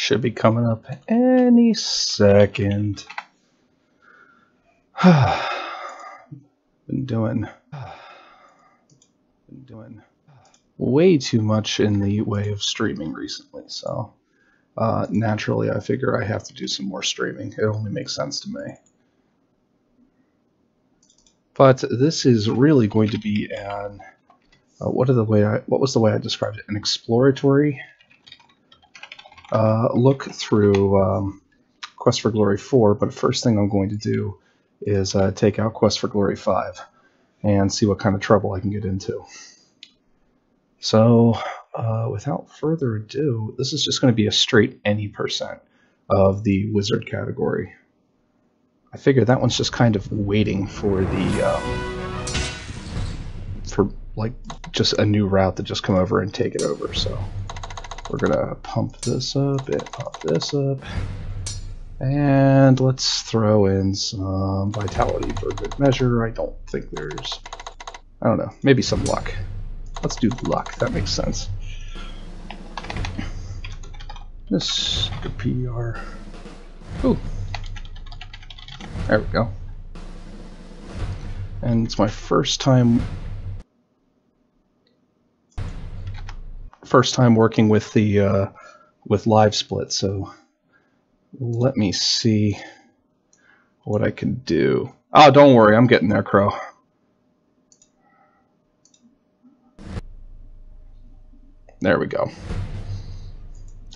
Should be coming up any second. Been doing way too much in the way of streaming recently, so naturally I figure I have to do some more streaming. It only makes sense to me. But this is really going to be an what was the way I described it? An exploratory look through Quest for Glory 4, but first thing I'm going to do is take out Quest for Glory 5 and see what kind of trouble I can get into. So without further ado, this is just going to be a straight any percent of the wizard category. I figure that one's just kind of waiting for the for like just a new route to just come over and take it over. So we're gonna pump this up and pump this up, and let's throw in some vitality for good measure. I don't think there's, I don't know, maybe some luck. Let's do luck. That makes sense. This PR. Ooh. There we go. And it's my first time working with the with live split, so let me see what I can do. Oh, don't worry, I'm getting there, Crow. There we go.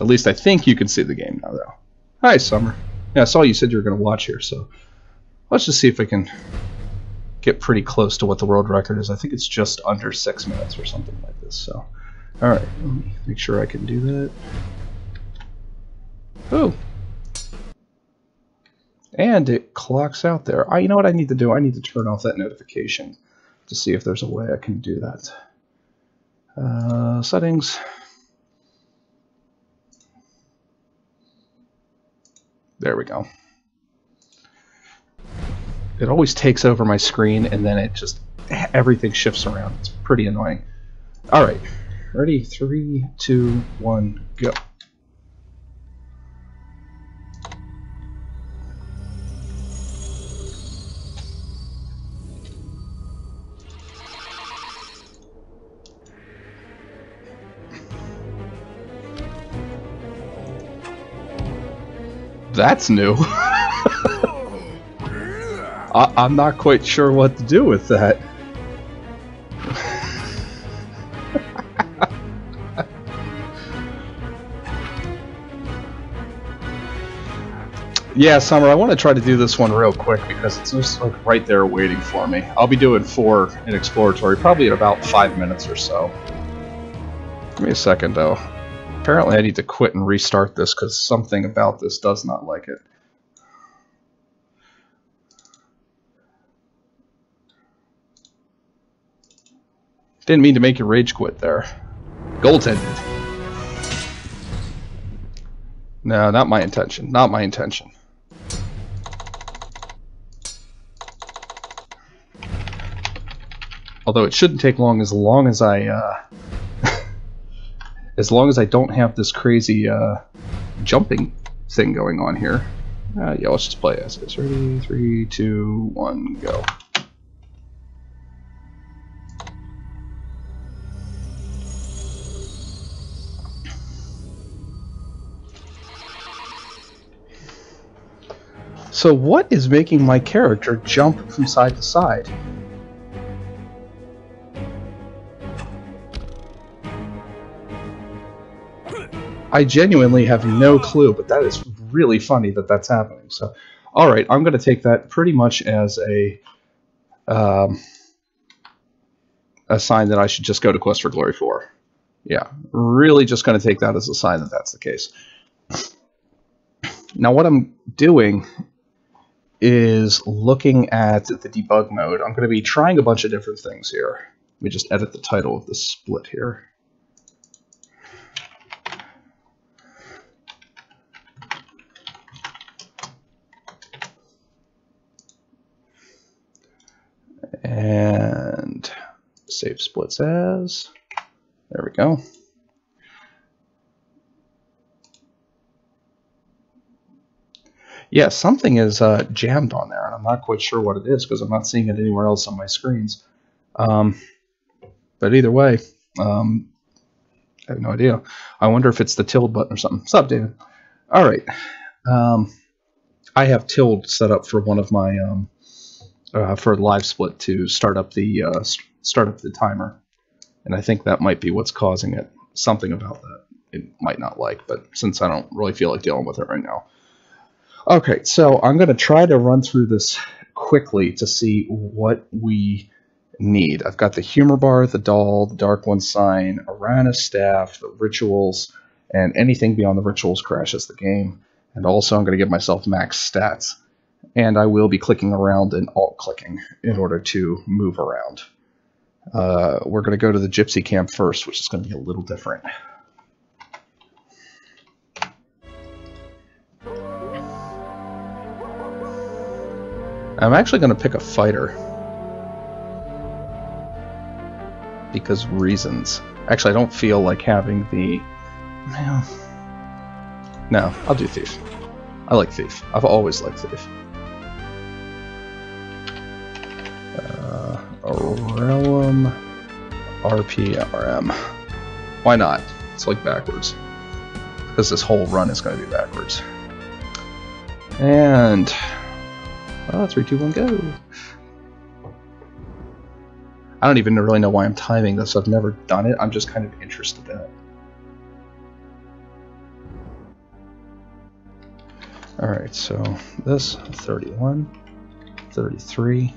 At least I think you can see the game now, though. Hi, Summer. Yeah, I saw you said you were going to watch here, so let's just see if I can get pretty close to what the world record is. I think it's just under 6 minutes or something like this. So, all right, let me make sure I can do that. Ooh. And it clocks out there. You know what I need to do? I need to turn off that notification to see if there's a way I can do that. Settings. There we go. It always takes over my screen and then it just, everything shifts around. It's pretty annoying. All right, ready? 3, 2, 1, go. That's new. I'm not quite sure what to do with that. Yeah, Summer, I want to try to do this one real quick because it's just like right there waiting for me. I'll be doing 4 in exploratory, probably in about 5 minutes or so. Give me a second, though. Apparently I need to quit and restart this because something about this does not like it. Didn't mean to make you rage quit there. Goaltended. No, not my intention. Not my intention. Although it shouldn't take long as I as long as I don't have this crazy jumping thing going on here. Yeah, let's just play as is. Ready? 3, 2, 1, go. So what is making my character jump from side to side? I genuinely have no clue, but that is really funny that that's happening. So, all right, I'm going to take that pretty much as a sign that I should just go to Quest for Glory 4. Yeah, really just going to take that as a sign that that's the case. Now, what I'm doing is looking at the debug mode. I'm going to be trying a bunch of different things here. Let me just edit the title of this split here. And save splits as. There we go. Yeah, something is jammed on there, and I'm not quite sure what it is because I'm not seeing it anywhere else on my screens. But either way, I have no idea. I wonder if it's the tilde button or something. What's up, David? All right. I have tilde set up for one of my for live split to start up the timer, and I think that might be what's causing it. Something about that it might not like, but since I don't really feel like dealing with it right now. Okay, so I'm going to try to run through this quickly to see what we need. I've got the humor bar, the doll, the Dark One sign, Arana's staff, the rituals, and anything beyond the rituals crashes the game. And also I'm going to give myself max stats. And I will be clicking around and alt-clicking in order to move around. We're going to go to the Gypsy Camp first, which is going to be a little different. I'm actually going to pick a fighter. Because reasons. Actually, I don't feel like having the... No, I'll do Thief. I like Thief. I've always liked Thief. Realm RPRM. Why not? It's like backwards. Because this whole run is going to be backwards. And... 3, 2, 1, go! I don't even really know why I'm timing this. I've never done it. I'm just kind of interested in it. Alright, so this 31, 33,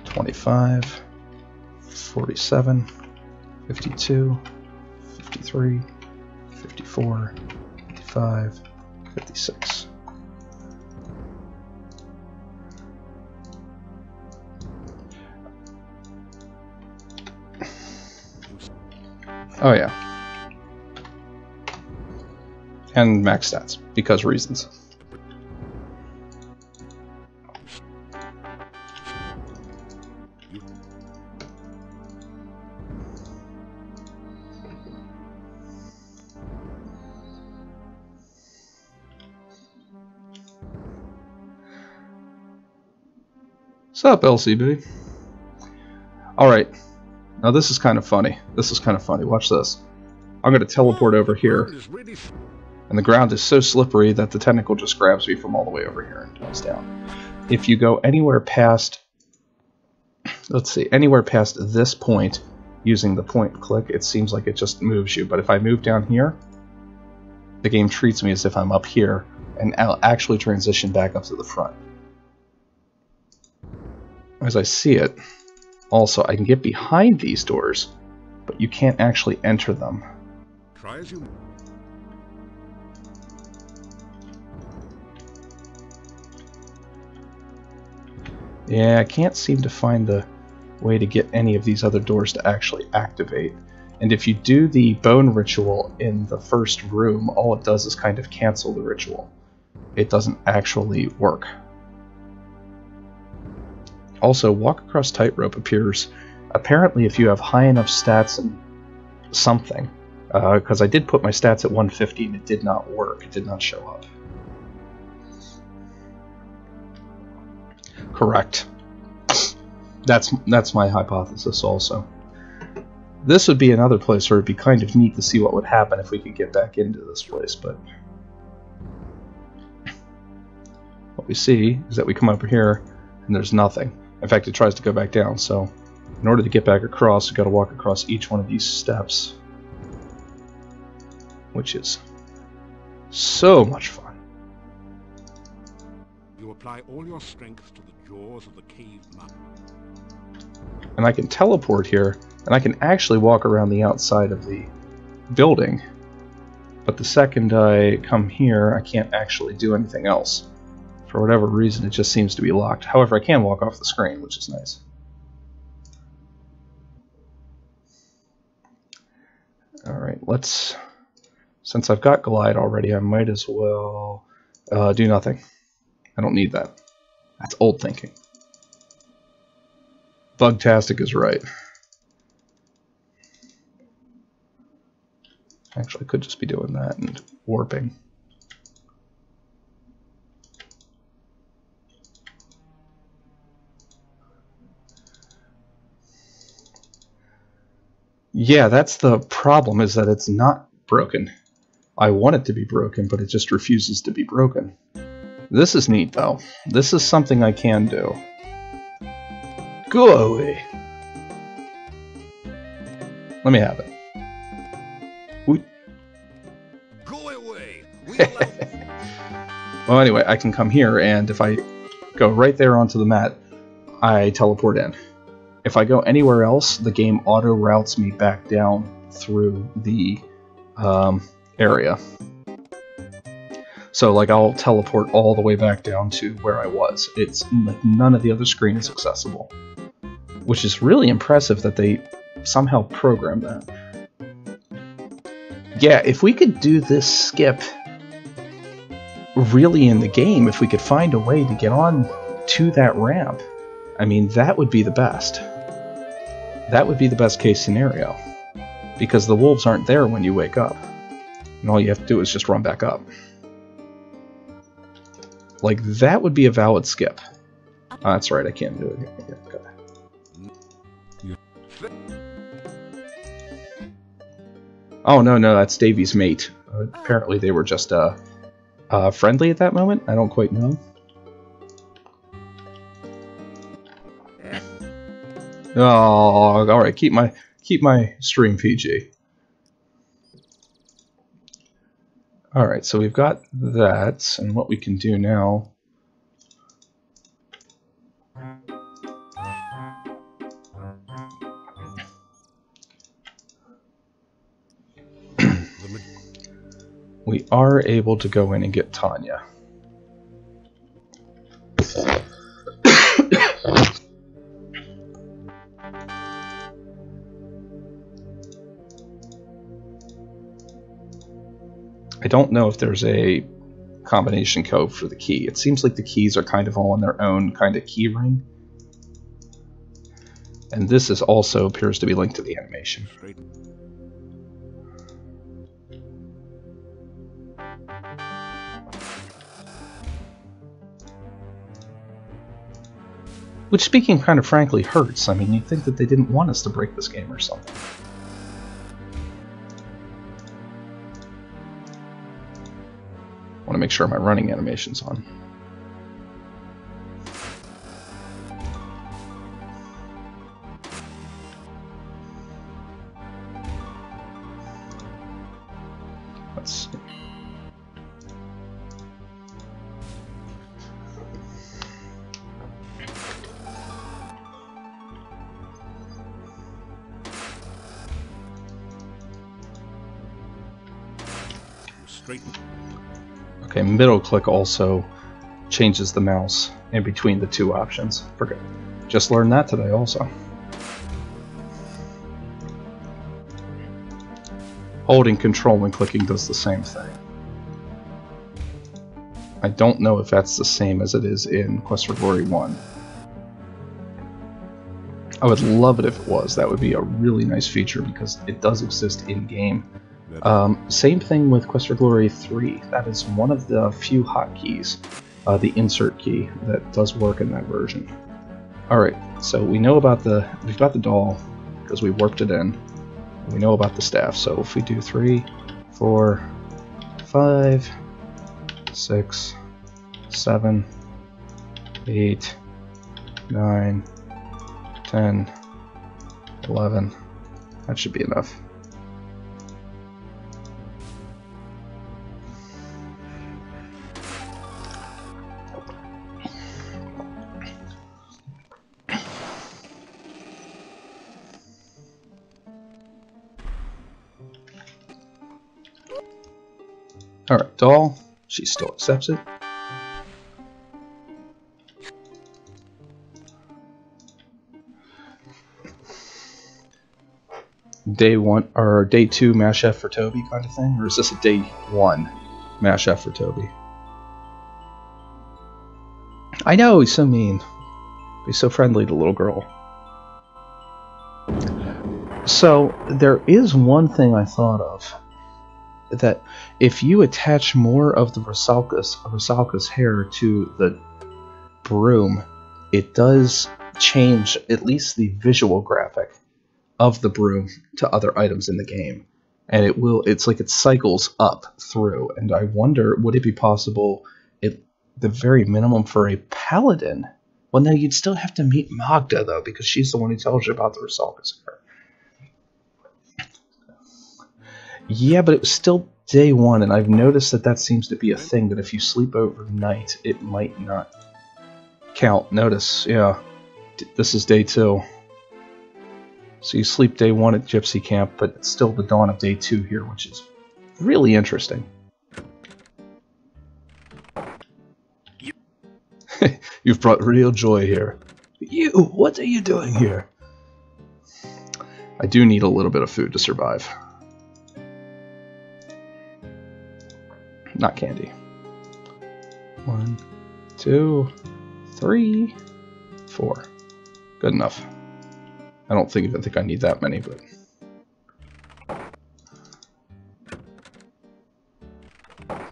25, 47, 52, 53, 54, 55, 56. Oh yeah. And max stats, because reasons. What's up, LCB? Alright. Now this is kind of funny. Watch this. I'm going to teleport over here. And the ground is so slippery that the tentacle just grabs me from all the way over here and comes down. If you go anywhere past... Let's see. Anywhere past this point, using the point and click, it seems like it just moves you. But if I move down here, the game treats me as if I'm up here. And I'll actually transition back up to the front. As I see it... Also, I can get behind these doors, but you can't actually enter them. Try as you... Yeah, I can't seem to find the way to get any of these other doors to actually activate. And if you do the bone ritual in the first room, all it does is kind of cancel the ritual. It doesn't actually work. Also, Walk Across Tightrope appears apparently if you have high enough stats and something, because I did put my stats at 150 and it did not work. It did not show up. Correct. That's my hypothesis also. This would be another place where it'd be kind of neat to see what would happen if we could get back into this place, but what we see is that we come over here and there's nothing. In fact, it tries to go back down, so in order to get back across, you've got to walk across each one of these steps, which is so much fun. You apply all your strength to the jaws of the cave mouth. And I can teleport here, and I can actually walk around the outside of the building, but the second I come here, I can't actually do anything else. For whatever reason, it just seems to be locked. However, I can walk off the screen, which is nice. Alright, let's... Since I've got Glide already, I might as well do nothing. I don't need that. That's old thinking. Bugtastic is right. Actually, I could just be doing that and warping. Yeah, that's the problem, is that it's not broken. I want it to be broken, but it just refuses to be broken. This is neat, though. This is something I can do. Go away. Let me have it. Go away. Well, anyway, I can come here, and if I go right there onto the mat, I teleport in. If I go anywhere else, the game auto-routes me back down through the area. So, like, I'll teleport all the way back down to where I was. It's like none of the other screen is accessible, which is really impressive that they somehow programmed that. Yeah, if we could do this skip really in the game, if we could find a way to get on to that ramp, I mean, that would be the best. That would be the best case scenario, because the wolves aren't there when you wake up, and all you have to do is just run back up. Like, that would be a valid skip. Oh, that's right, I can't do it here. Okay. Oh, no, that's Davy's mate. Apparently they were just friendly at that moment? I don't quite know. Oh, alright, keep my stream PG. Alright, so we've got that, and what we can do now... we are able to go in and get Tanya. I don't know if there's a combination code for the key. It seems like the keys are kind of all on their own kind of key ring. And this is also appears to be linked to the animation. Which, speaking kind of frankly, hurts. I mean, you'd think that they didn't want us to break this game or something. I want to make sure my running animation's on. Let's see. Okay, middle click also changes the mouse in between the two options. Forget. Just learned that today also. Holding control and clicking does the same thing. I don't know if that's the same as it is in Quest for Glory 1. I would love it if it was. That would be a really nice feature because it does exist in-game. Same thing with Quest for Glory 3. That is one of the few hotkeys, the insert key, that does work in that version. Alright, so we know about we've got the doll because we warped it in. We know about the staff, so if we do 3, 4, 5, 6, 7, 8, 9, 10, 11, that should be enough. Alright, doll. She still accepts it. Day 1 or day 2 mash F for Toby kind of thing? Or is this a day 1 mash F for Toby? I know, he's so mean. He's so friendly to the little girl. So, there is one thing I thought of. That if you attach more of the Rusalka's hair to the broom, it does change at least the visual graphic of the broom to other items in the game. And it's like it cycles up through. And I wonder, would it be possible at the very minimum for a paladin? Well, no, you'd still have to meet Magda, though, because she's the one who tells you about the Rusalka's hair. Yeah, but it was still day one, and I've noticed that seems to be a thing, that if you sleep overnight, it might not count. Notice, yeah, this is day 2. So you sleep day 1 at Gypsy Camp, but it's still the dawn of day 2 here, which is really interesting. You've brought real joy here. You, what are you doing here? I do need a little bit of food to survive. Not candy. 1, 2, 3, 4. Good enough. I don't even think I need that many, but...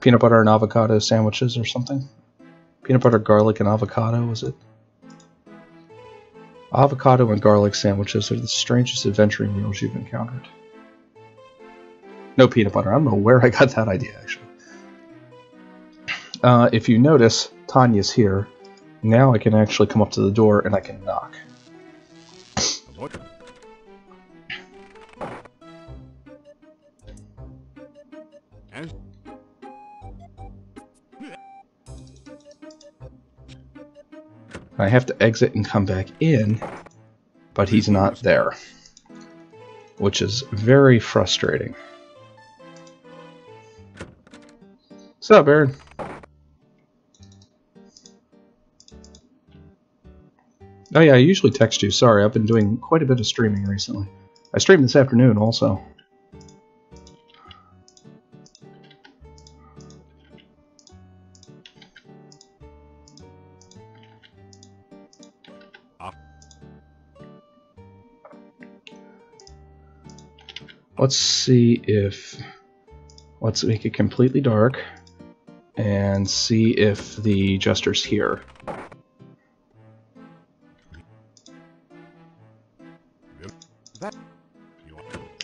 Peanut butter and avocado sandwiches or something? Peanut butter, garlic, and avocado, was it? Avocado and garlic sandwiches are the strangest adventuring meals you've encountered. No peanut butter. I don't know where I got that idea, actually. If you notice, Tanya's here. Now I can actually come up to the door and I can knock. What? As I have to exit and come back in, but he's not there, which is very frustrating. What's up, Aaron? Oh yeah, I usually text you. Sorry, I've been doing quite a bit of streaming recently. I streamed this afternoon also. Let's see if... Let's make it completely dark and see if the Jester's here.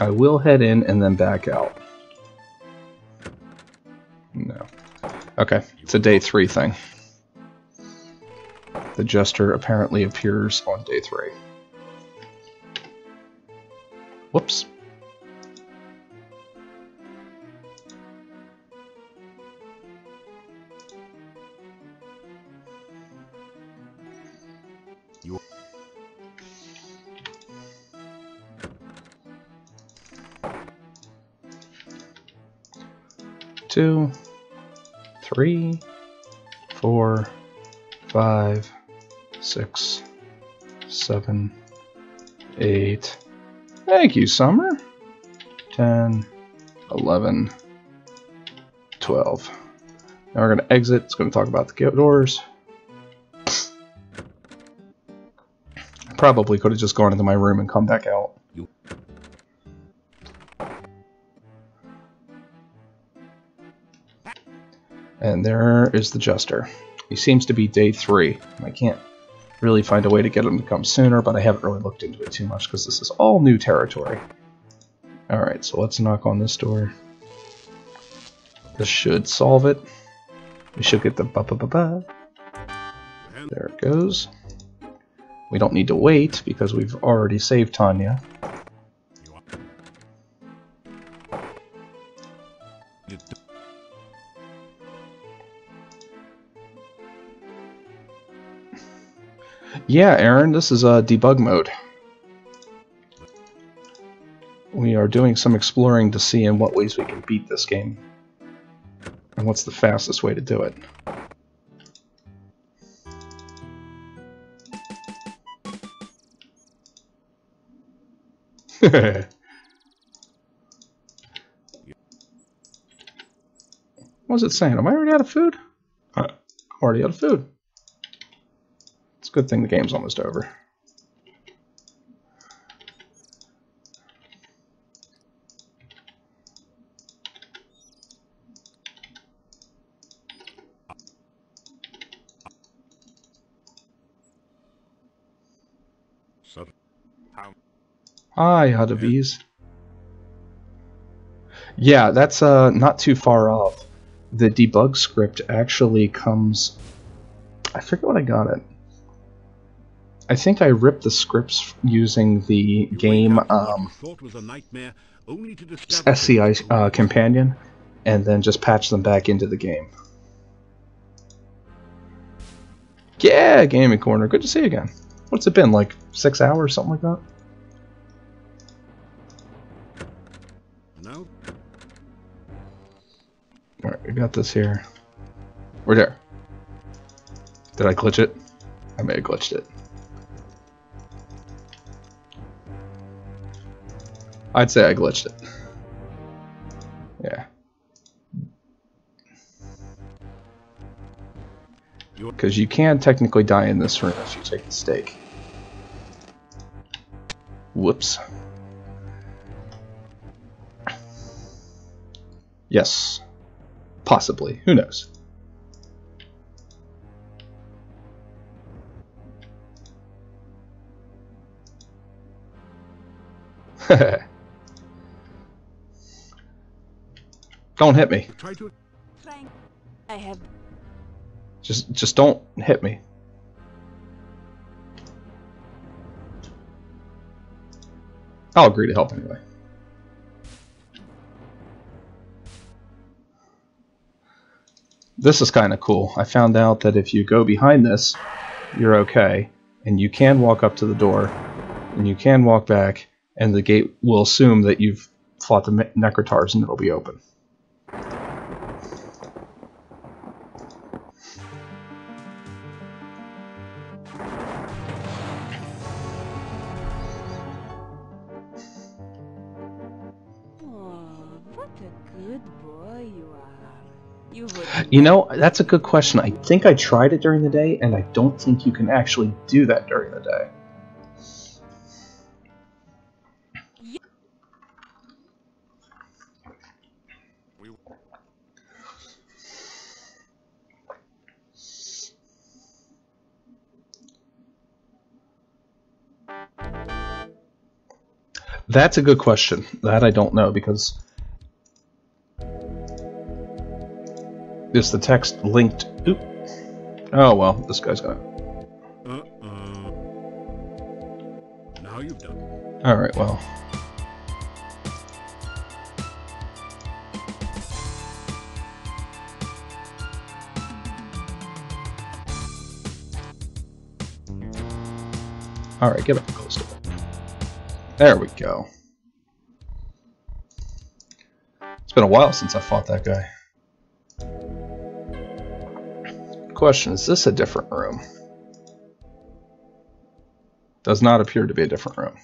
I will head in and then back out. No. Okay, it's a day 3 thing. The Jester apparently appears on day 3. Whoops. Two, 3, 4, 5, 6, 7, 8. Thank you, Summer. 10, 11, 12. Now we're going to exit. It's going to talk about the doors. I probably could have just gone into my room and come back out. And there is the Jester. He seems to be day 3. I can't really find a way to get him to come sooner, but I haven't really looked into it too much because this is all new territory. Alright, so let's knock on this door. This should solve it. We should get the ba-ba-ba-ba. There it goes. We don't need to wait because we've already saved Tanya. Yeah, Aaron, this is debug mode. We are doing some exploring to see in what ways we can beat this game. And what's the fastest way to do it. What's it saying? Am I already out of food? I'm already out of food. It's a good thing the game's almost over. Hi, Hadabees. Yeah, that's not too far off. The debug script actually comes... I forget what I got it. I think I ripped the scripts using the game SCI companion, and then just patched them back into the game. Yeah, Gaming Corner. Good to see you again. What's it been, like 6 hours, something like that? No. Alright, we got this here. We're there. Did I glitch it? I may have glitched it. I'd say I glitched it. Yeah. Because you can technically die in this room if you take the stake. Whoops. Yes. Possibly. Who knows? Don't hit me. I have. Just don't hit me. I'll agree to help anyway. This is kind of cool. I found out that if you go behind this, you're okay, and you can walk up to the door, and you can walk back, and the gate will assume that you've fought the Necrotars and it'll be open. Oh, what a good boy you are. You would. You know, that's a good question. I think I tried it during the day, and I don't think you can actually do that during the day. That's a good question. That I don't know, because is the text linked? Oop. Oh well, this guy's gonna. Now you've done. All right, well. All right, get up close to it. There we go. It's been a while since I fought that guy. Question, is this a different room? Does not appear to be a different room.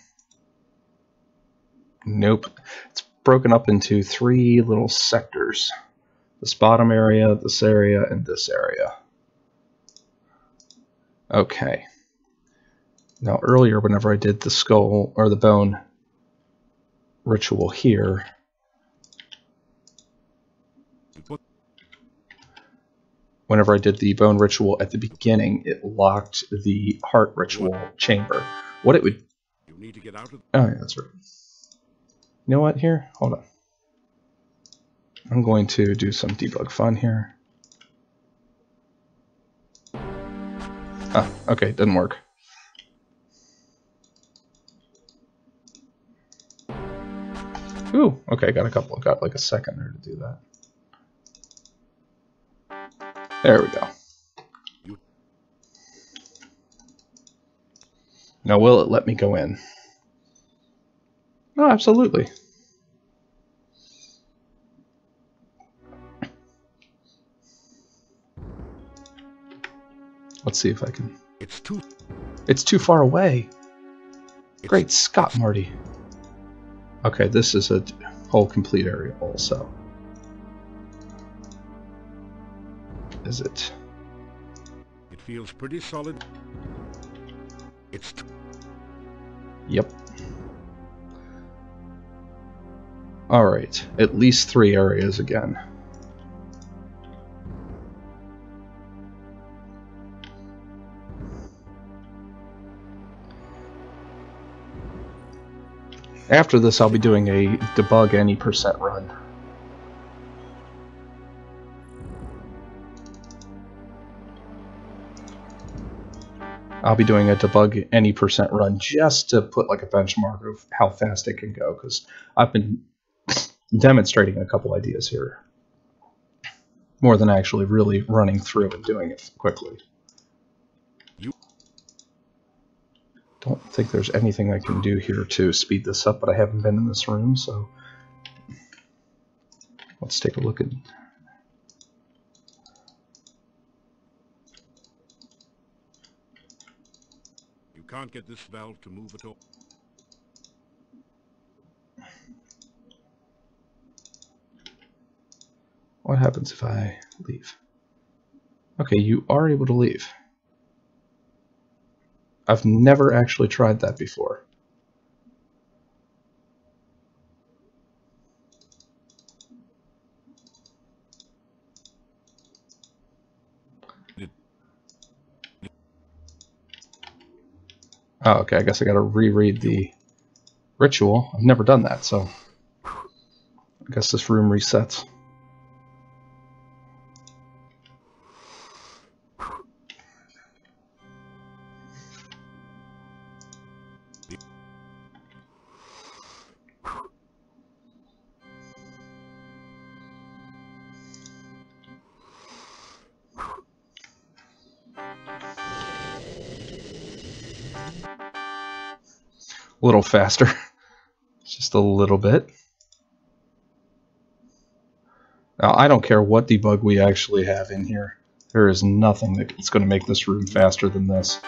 Nope. It's broken up into 3 little sectors. This bottom area, this area, and this area. Okay. Now earlier, whenever I did the skull, or the bone ritual here, whenever I did the bone ritual at the beginning, it locked the heart ritual chamber. What it would... You need to get out of. Oh yeah, that's right. You know what, here? Hold on. I'm going to do some debug fun here. Ah, okay, didn't work. Ooh, okay, got like a second there to do that. There we go. Now will it let me go in? Oh, absolutely. Let's see if I can. It's too far away. Great Scott, Marty. Okay, this is a whole complete area also. Is it? It feels pretty solid. Yep. Alright, at least 3 areas again. After this, I'll be doing a debug any percent run. I'll be doing a debug any percent run just to put like a benchmark of how fast it can go, because I've been demonstrating a couple ideas here more than actually really running through and doing it quickly. Don't think there's anything I can do here to speed this up, but I haven't been in this room, so let's take a look at. You can't get this valve to move at all. What happens if I leave? Okay, you are able to leave. I've never actually tried that before. Oh, okay, I guess I gotta reread the ritual. I've never done that, so I guess this room resets. A little faster, just a little bit. Now, I don't care what debug we actually have in here. There is nothing that's going to make this room faster than this.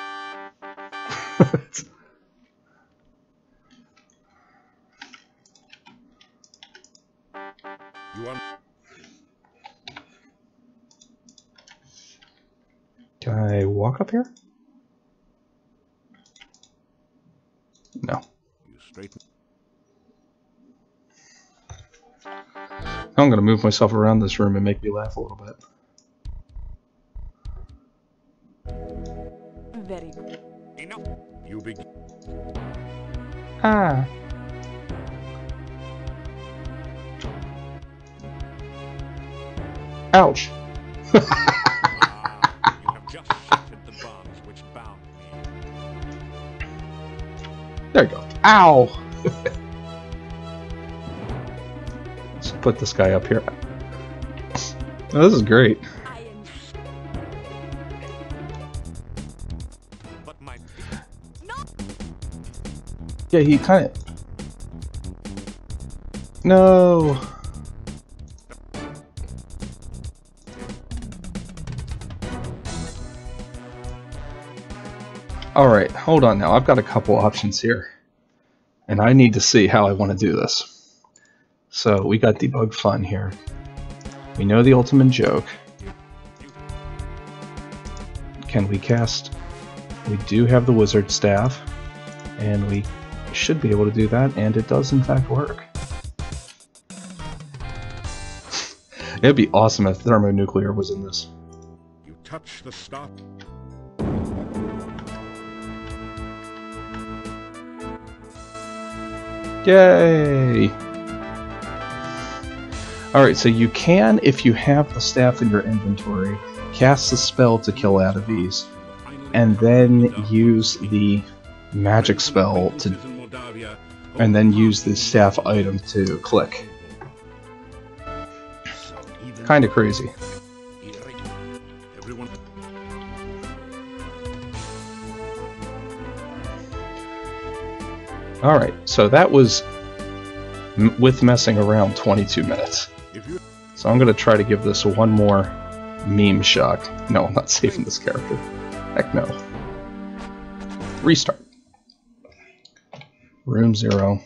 Can I walk up here? No. I'm going to move myself around this room and make me laugh a little bit. Very good. You begin. Ah. Ouch. You have just shattered the bonds which bound me. There you go. Ow! Let's put this guy up here. Oh, this is great. But my Yeah, he kind of... No! Alright, hold on now. I've got a couple options here. And I need to see how I want to do this. So, we got debug fun here. We know the ultimate joke. Can we cast? We do have the wizard staff. And we should be able to do that, and it does in fact work. It'd be awesome if thermonuclear was in this. You touch the stop. Yay! Alright, so you can, if you have the staff in your inventory, cast the spell to kill Atavis, and then use the magic spell to, and then use the staff item to click. Kinda crazy. Alright, so that was, with messing around, 22 minutes. So I'm going to try to give this one more meme shock. No, I'm not saving this character. Heck no. Restart. Room 0.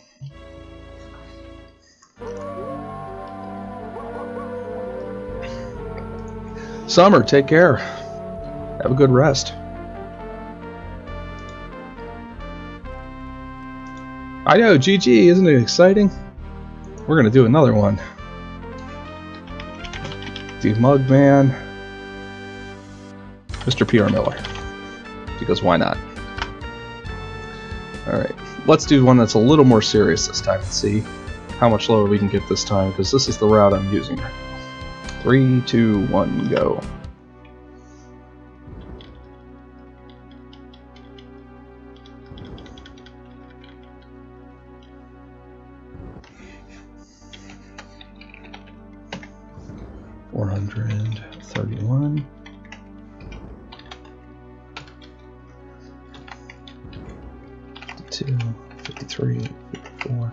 Summer, take care. Have a good rest. I know, GG, isn't it exciting? We're gonna do another one. Do Mugman. Mr. P.R. Miller. Because why not? Alright. let's do one that's a little more serious this time and see how much lower we can get this time, because this is the route I'm using right now. 3, 2, 1, go. $431. 52, 53, 54.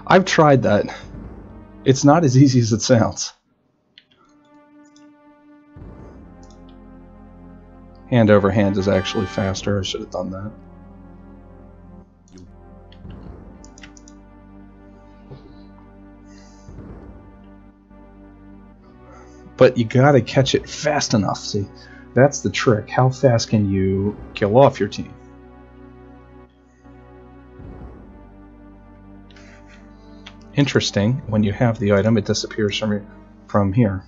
I've tried that. It's not as easy as it sounds. Hand over hand is actually faster. I should have done that. But you gotta catch it fast enough. See, that's the trick. How fast can you kill off your team? Interesting, when you have the item, it disappears from here.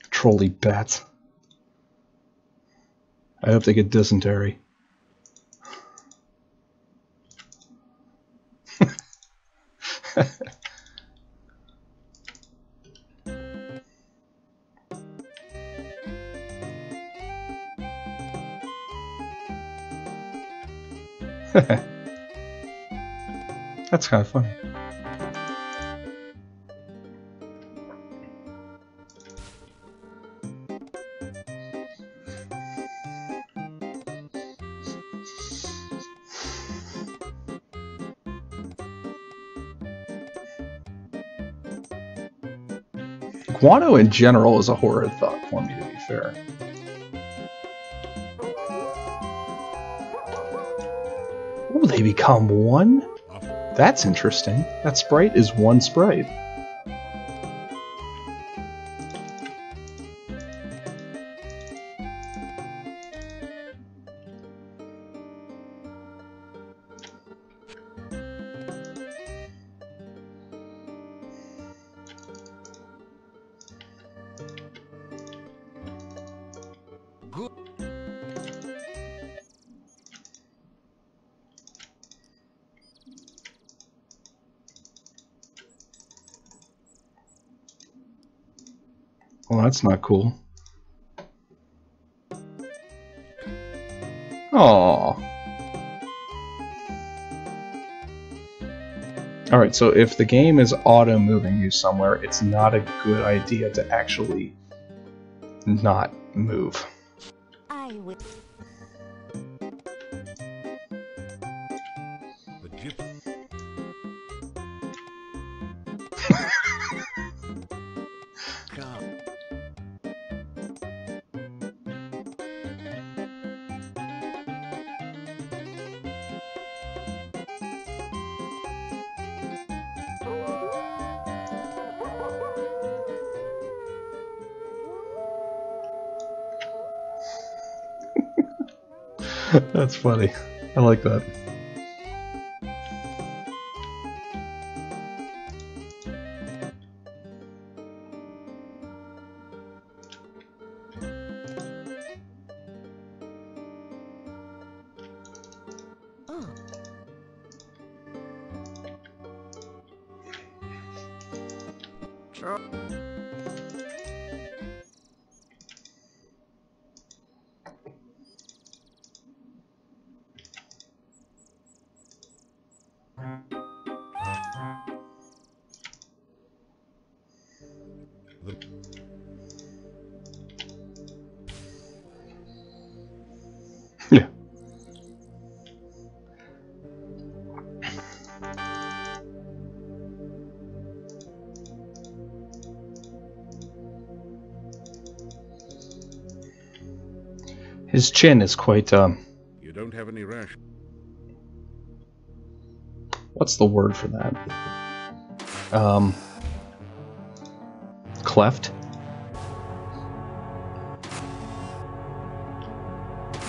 Trolley bats. I hope they get dysentery. That's kind of funny. Guano in general is a horrid thought for me, to be fair. Oh, they become one? That's interesting. That sprite is one sprite. Well, that's not cool. Aww. Alright, so if the game is auto-moving you somewhere, it's not a good idea to actually not move. I will. The gypsy. Come. That's funny. I like that. Oh. Sure. His chin is quite, You don't have any ration. what's the word for that? Cleft?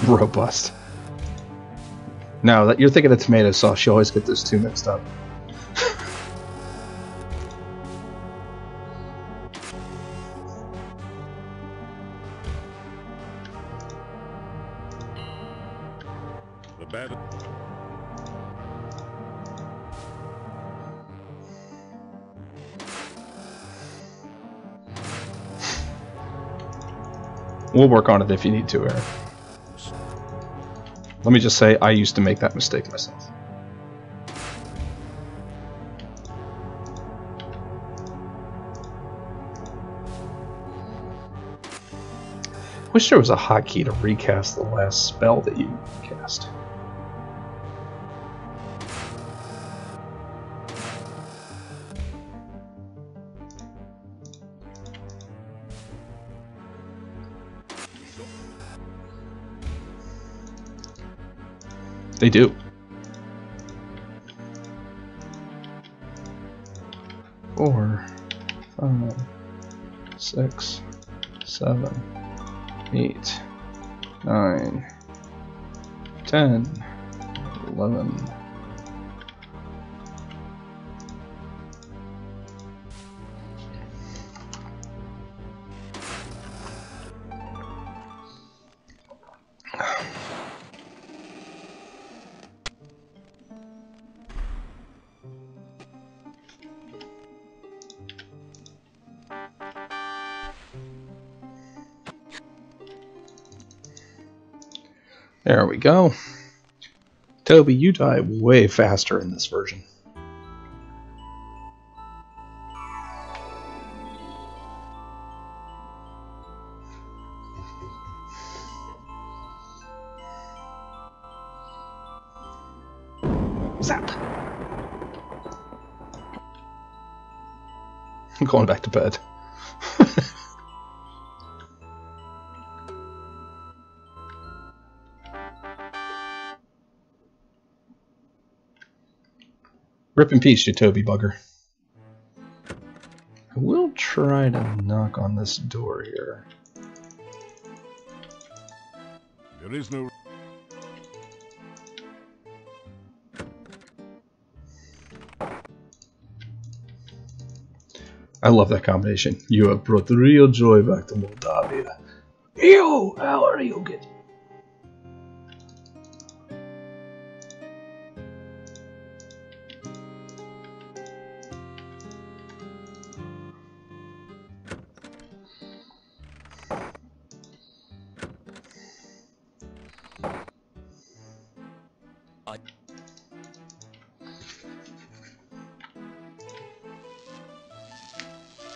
Robust. No, that you're thinking of tomato sauce. You always get those two mixed up. The bad. We'll work on it if you need to, Eric. Let me just say, I used to make that mistake myself. Wish there was a hotkey to recast the last spell that you cast. They do. Four, 5, 6, 7, 8, 9, 10, 11. There we go. Toby, you die way faster in this version. Zap! I'm going back to bed. Rip in peace, you Toby bugger. I will try to knock on this door here. There is no. I love that combination. You have brought the real joy back to Moldavia. Yo, how are you getting?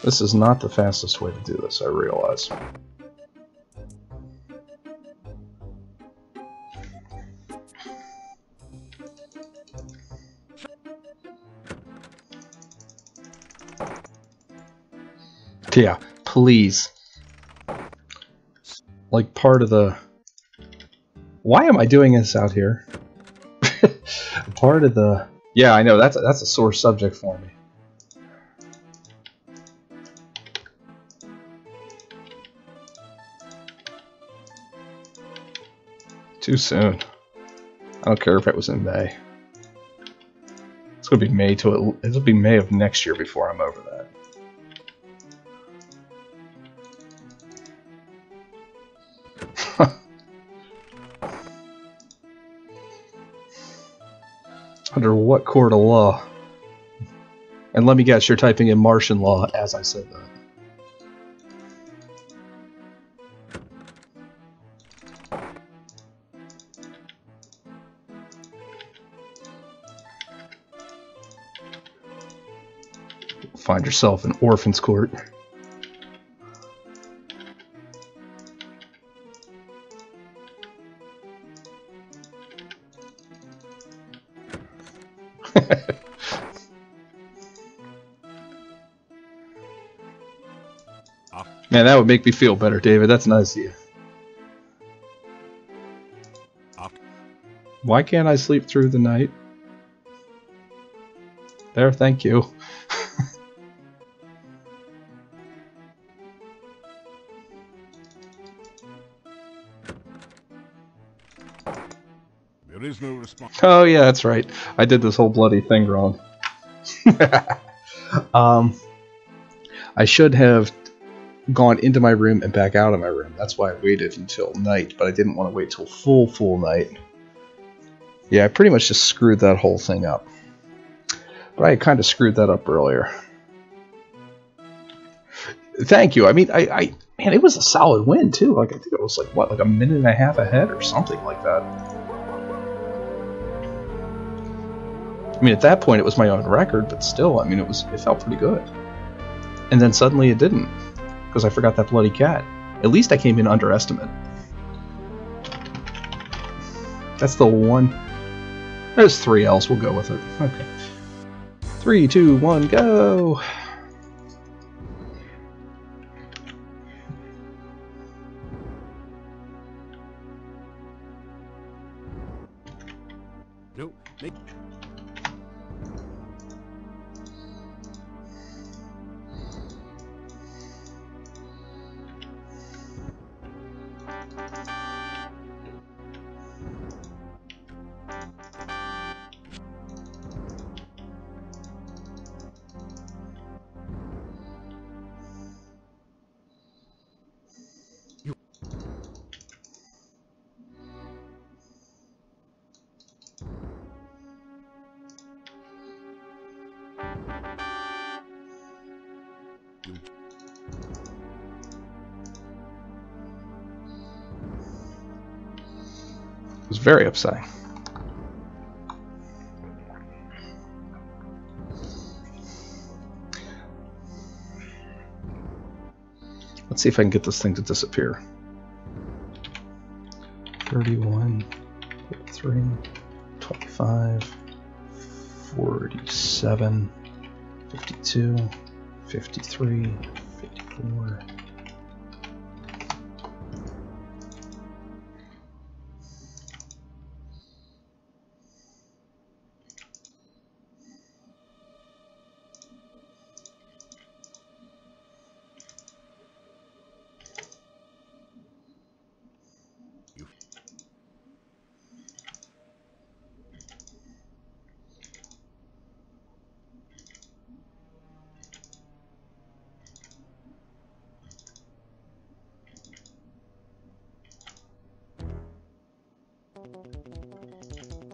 This is not the fastest way to do this, I realize. Yeah, please. Like part of the... Why am I doing this out here? Part of the... Yeah, I know, that's a sore subject for me. Too soon. I don't care if it was in May. It's gonna be May till it'll be May of next year before I'm over that. Under what court of law? And let me guess, you're typing in Martian law as I said that. Find yourself in orphan's court. Man, that would make me feel better, David. That's nice of you. Why can't I sleep through the night? There, thank you. There is no response. Oh yeah, that's right. I did this whole bloody thing wrong. I should have gone into my room and back out of my room. That's why I waited until night, but I didn't want to wait till full night. Yeah, I pretty much just screwed that whole thing up. But I kind of screwed that up earlier. Thank you. I mean, man, it was a solid win too. Like I think it was like what, like a minute and a half ahead or something like that. I mean, at that point it was my own record, but still, I mean, it felt pretty good. And then suddenly it didn't, because I forgot that bloody cat. At least I came in underestimate. That's the one. There's 3 L's. We'll go with it. Okay. 3, 2, 1, go! No, make It was very upsetting. Let's see if I can get this thing to disappear. 31, 33, 25, 47, 52, 53, 54.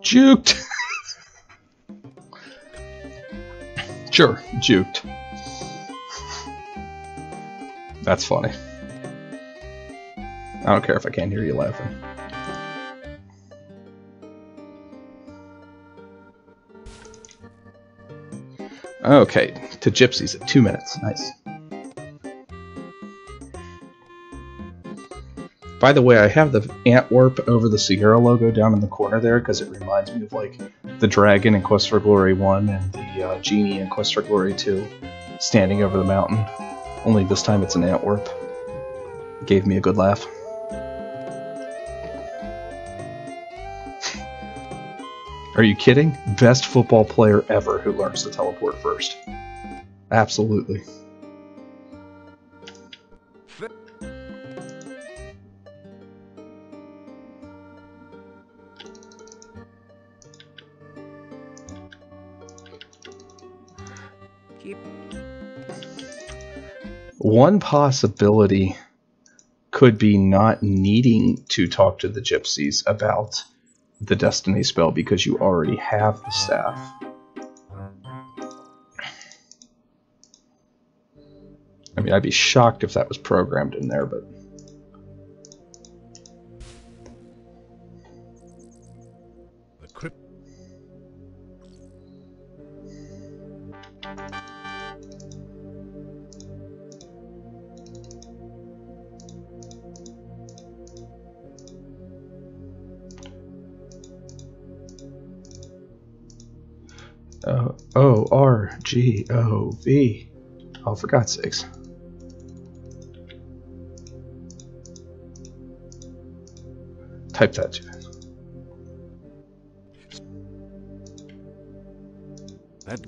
Juked! Sure, juked. That's funny. I don't care if I can't hear you laughing. Okay, to Gypsies at 2 minutes. Nice. By the way, I have the Antwerp over the Sierra logo down in the corner there because it reminds me of like the dragon in Quest for Glory 1 and the genie in Quest for Glory 2 standing over the mountain. Only this time it's an Antwerp. It gave me a good laugh. Are you kidding? Best football player ever who learns to teleport first. Absolutely. One possibility could be not needing to talk to the Gypsies about the Destiny spell because you already have the staff. I mean, I'd be shocked if that was programmed in there, but... the crypt. O-R-G-O-V. Oh, for God's sakes. Type that, too. That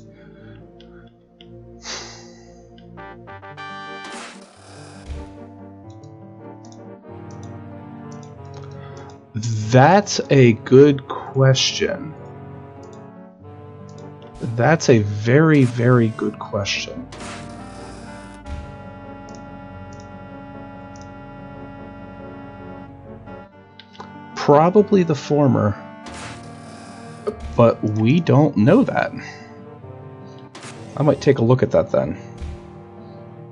That's a good question. That's a very, very good question. Probably the former, but we don't know that. I might take a look at that then,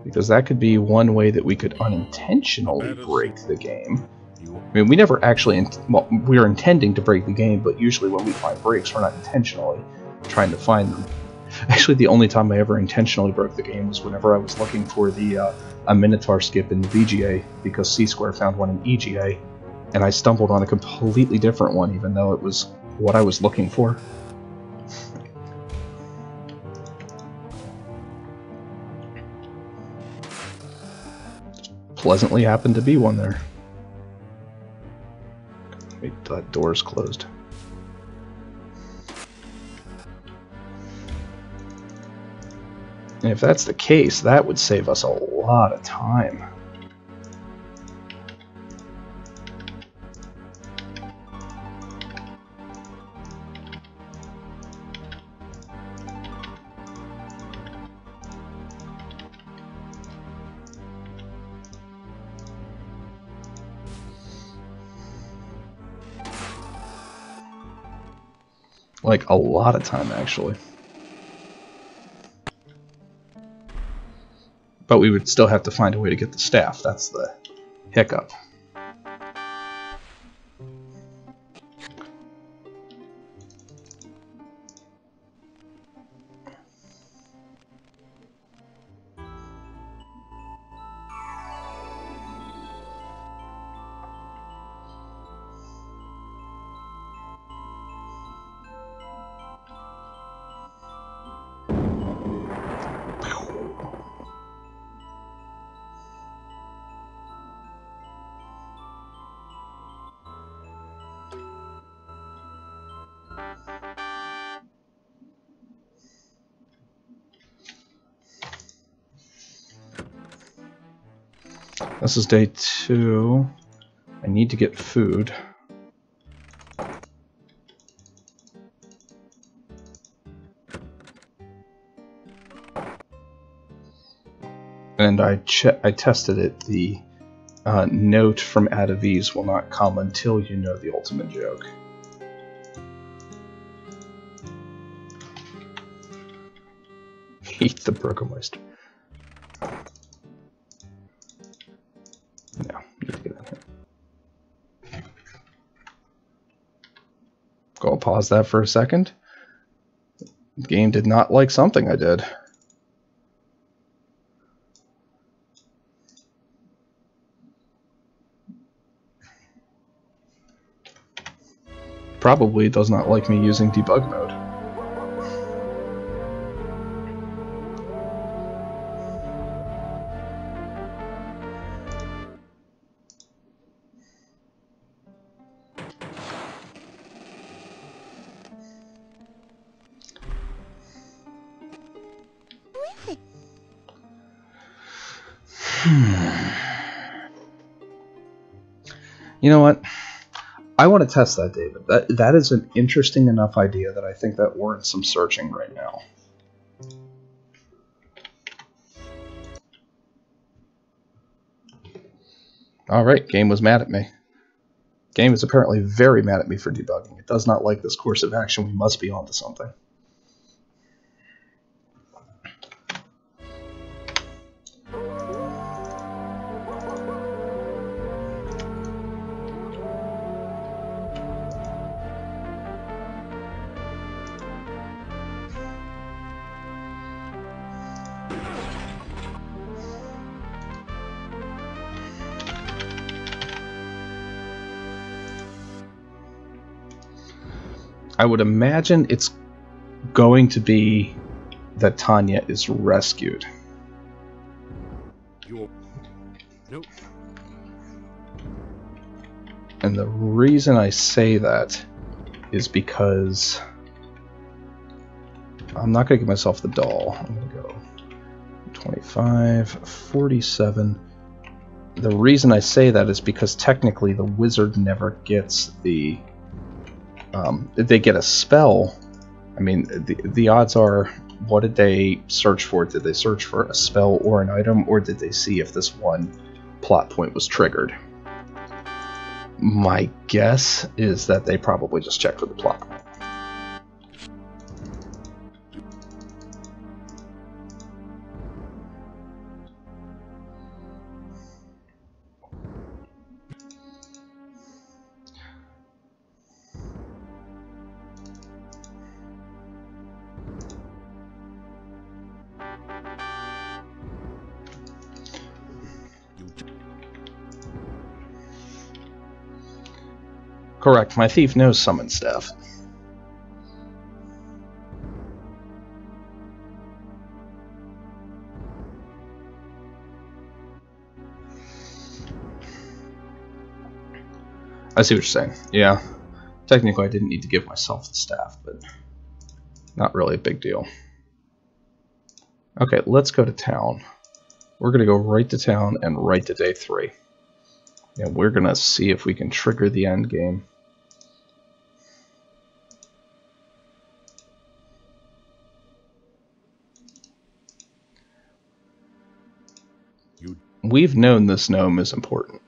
because that could be one way that we could unintentionally break the game. I mean, we never actually, well, we are intending to break the game, but usually when we find breaks, we're not intentionally trying to find them. Actually, the only time I ever intentionally broke the game was whenever I was looking for the a Minotaur skip in the VGA, because C-Square found one in EGA, and I stumbled on a completely different one, even though it was what I was looking for. Pleasantly happened to be one there. Wait, that door's closed. And if that's the case, that would save us a lot of time. Like, a lot of time, actually. But we would still have to find a way to get the staff. That's the hiccup. This is day 2. I need to get food. And I tested it. The note from Adaviz will not come until you know the ultimate joke. Eat the Burgermeister. No, need to get in here. Go pause that for a second. The game did not like something I did. Probably does not like me using debug mode. You know what? I want to test that, David. That is an interesting enough idea that I think that warrants some searching right now. Alright, game was mad at me. Game is apparently very mad at me for debugging. It does not like this course of action. We must be onto something. I would imagine it's going to be that Tanya is rescued. Nope. And the reason I say that is because I'm not going to give myself the doll. I'm going to go 25, 47. The reason I say that is because technically the wizard never gets the... they get a spell. I mean, the odds are, what did they search for? Did they search for a spell or an item, or did they see if this one plot point was triggered? My guess is that they probably just checked for the plot point. Correct, my thief knows summon staff. I see what you're saying. Yeah, technically I didn't need to give myself the staff, but not really a big deal. Okay, let's go to town. We're going to go right to town and right to day 3. And we're going to see if we can trigger the end game. We've known this gnome is important.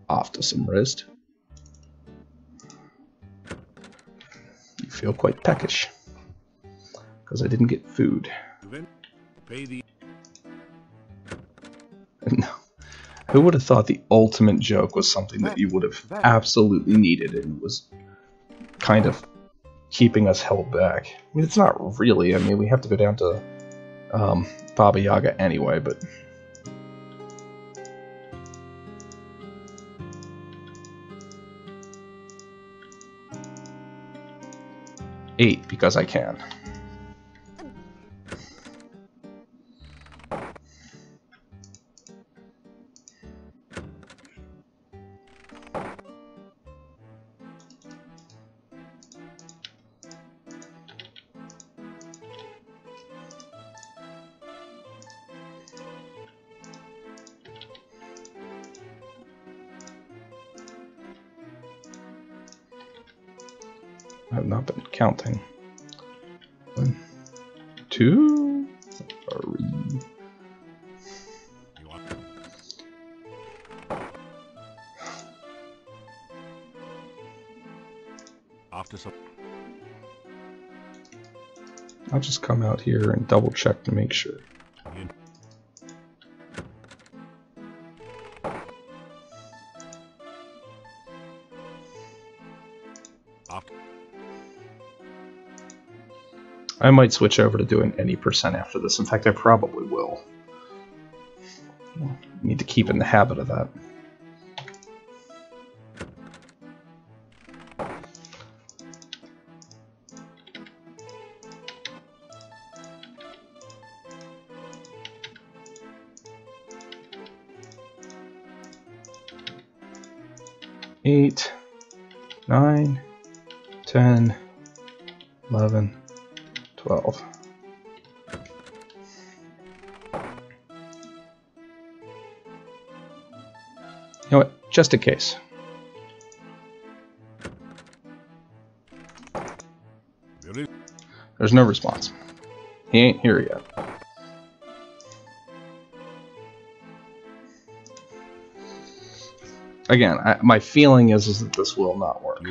Off to some rest. You feel quite peckish. Because I didn't get food. No. Who would have thought the ultimate joke was something that you would have absolutely needed and was kind of keeping us held back? I mean, it's not really. I mean, we have to go down to Baba Yaga anyway, but... $8 because I can. I have not been counting. 1, 2, 3. After some. I'll just come out here and double check to make sure. I might switch over to doing any percent after this. In fact, I probably will. I need to keep in the habit of that. Eight, 9, 10, 11, 12. You know what? Just in case. Really? There's no response. He ain't here yet. Again, my feeling is that this will not work.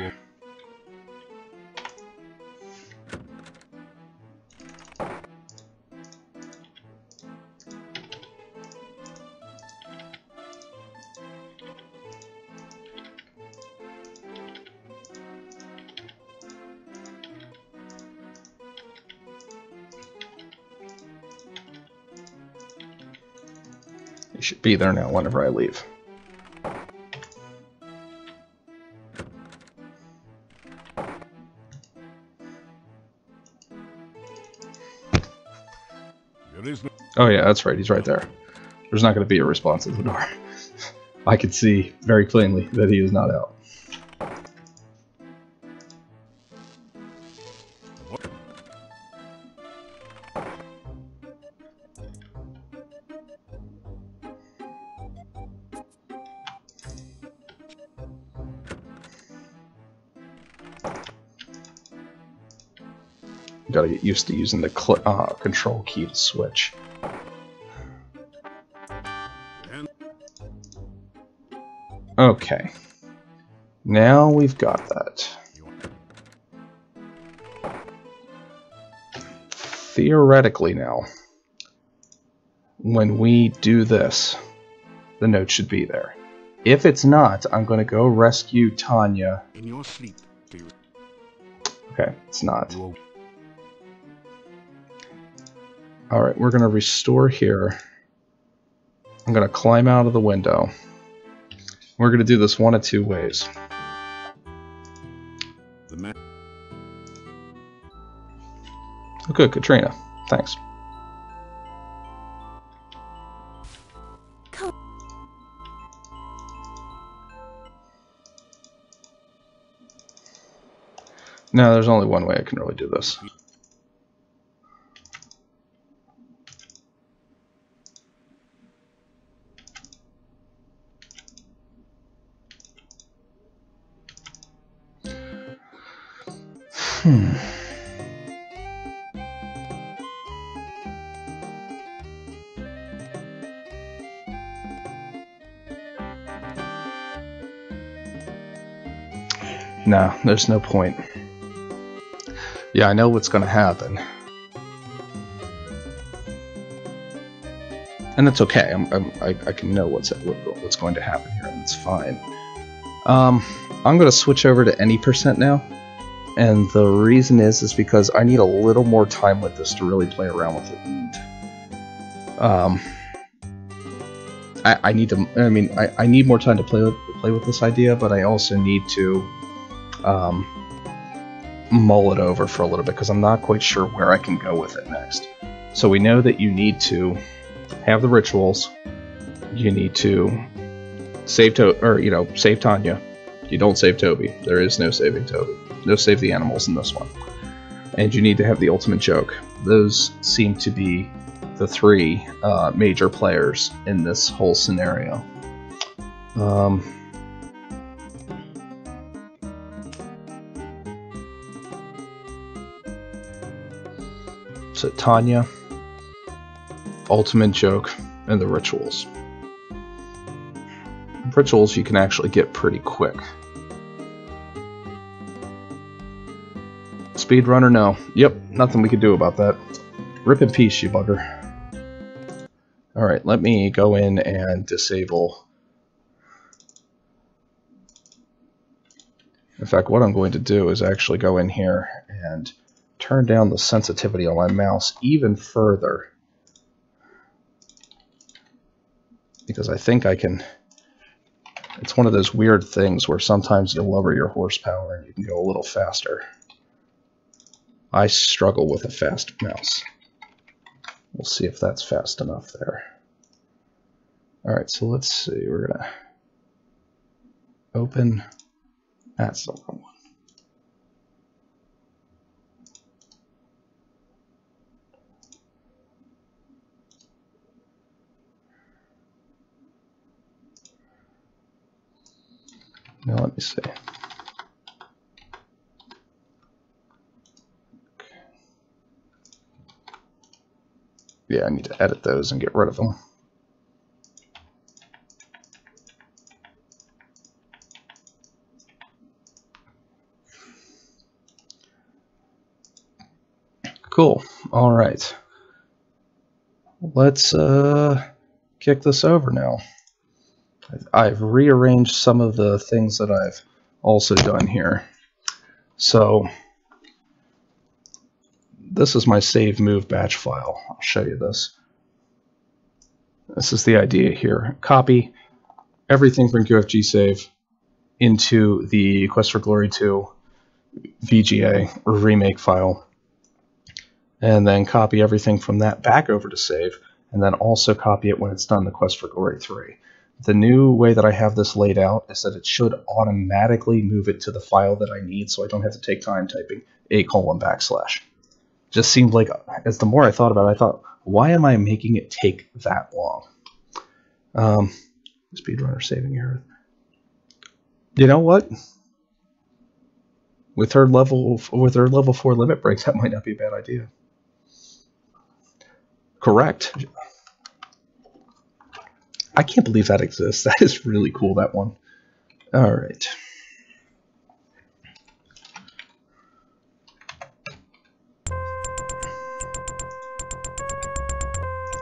He should be there now whenever I leave. Oh yeah, that's right, he's right there. There's not going to be a response at the door. I can see very plainly that he is not out. Gotta get used to using the control key to switch. Okay. Now we've got that. Theoretically now, when we do this, the note should be there. If it's not, I'm going to go rescue Tanya. In your sleep, okay, it's not. Alright, we're going to restore here. I'm going to climb out of the window. We're going to do this one of two ways. Oh, good, Katrina. Thanks. No, there's only one way I can really do this. No, there's no point. Yeah, I know what's going to happen. And that's okay. I can know what's going to happen here, and it's fine. I'm going to switch over to any percent now. And the reason is because I need a little more time with this to really play around with it. And, I need to. I mean, I need more time to play with this idea, but I also need to mull it over for a little bit because I'm not quite sure where I can go with it next. So we know that you need to have the rituals. You need to save save Tanya. You don't save Toby. There is no saving Toby. No save the animals in this one. And you need to have the ultimate joke. Those seem to be the three major players in this whole scenario. So Tanya, ultimate joke, and the rituals. Rituals you can actually get pretty quick. Speedrunner, no. Yep, nothing we can do about that. Rip in peace, you bugger. Alright, let me go in and disable. In fact, what I'm going to do is actually go in here and turn down the sensitivity on my mouse even further. Because I think I can... It's one of those weird things where sometimes you lower your horsepower and you can go a little faster. I struggle with a fast mouse. We'll see if that's fast enough there. Alright, so let's see. We're going to open. That's the wrong one. Now let me see. Yeah, I need to edit those and get rid of them. Cool. All right. Let's kick this over now. I've rearranged some of the things that I've also done here. So this is my save move batch file. I'll show you this. This is the idea here. Copy everything from QFG save into the Quest for Glory 2 VGA or remake file. And then copy everything from that back over to save, and then also copy it when it's done the Quest for Glory 3. The new way that I have this laid out is that it should automatically move it to the file that I need, so I don't have to take time typing // Just seemed like, as the more I thought about it, I thought, why am I making it take that long? Speedrunner saving error. You know what? With her level 4 limit breaks, that might not be a bad idea. Correct. I can't believe that exists. That is really cool, that one. All right.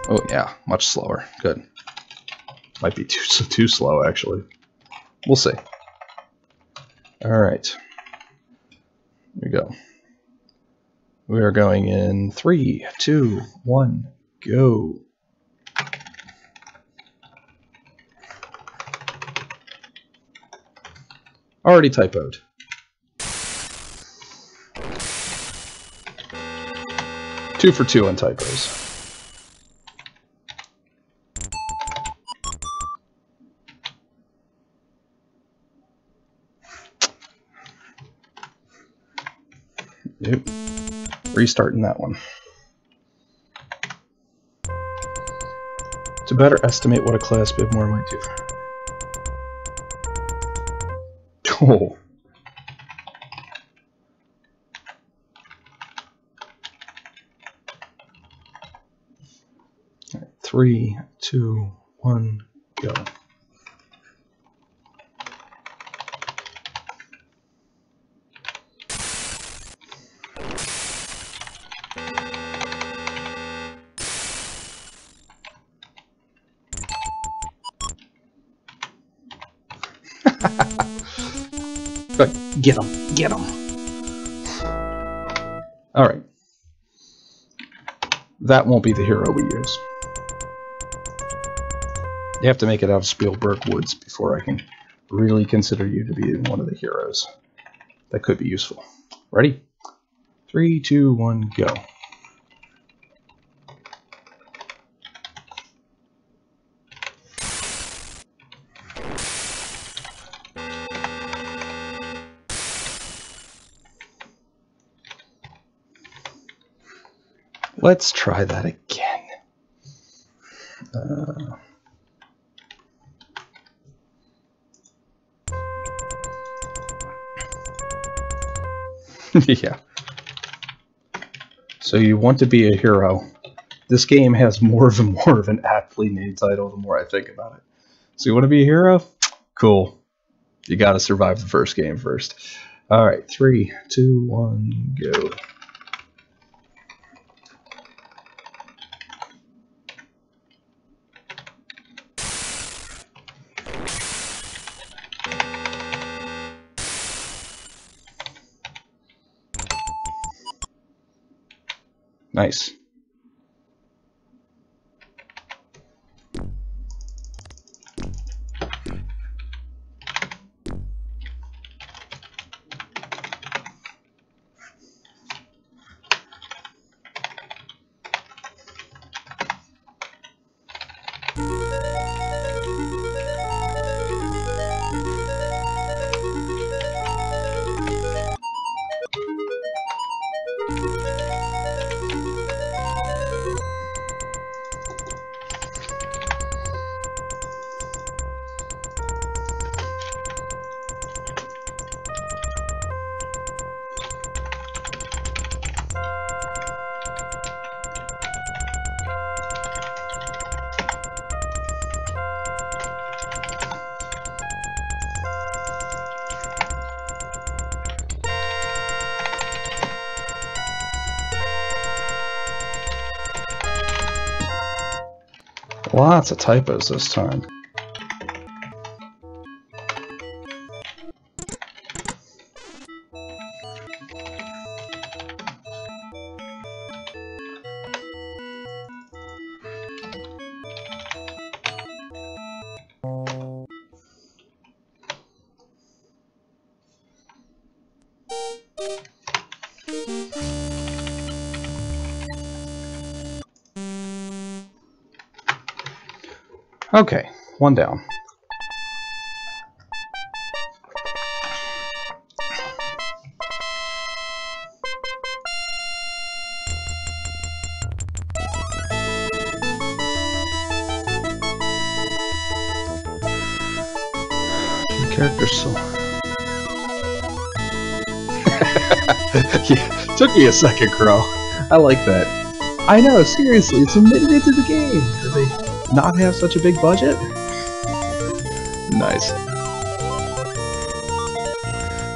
Oh yeah, much slower. Good. Might be too slow, actually. We'll see. All right. Here we go. We are going in 3, 2, 1, go. Already typoed. Two for 2 on typos. Yep. Restarting that one. To better estimate what a class Bivmore might do. Oh. All right, 3, 2, 1, go. Get him! Get him! Alright. That won't be the hero we use. You have to make it out of Spielberg Woods before I can really consider you to be one of the heroes. That could be useful. Ready? 3, 2, 1, go. Let's try that again. Yeah. So you want to be a hero. This game has more of an aptly named title the more I think about it. So you want to be a hero? Cool. You got to survive the first game first. All right, 3, 2, 1, go. Nice. Lots of typos this time. Okay, one down. The character's so... Yeah, took me a second, Crow. I like that. I know, seriously, it's a minute into the game. Do they not have such a big budget? Nice.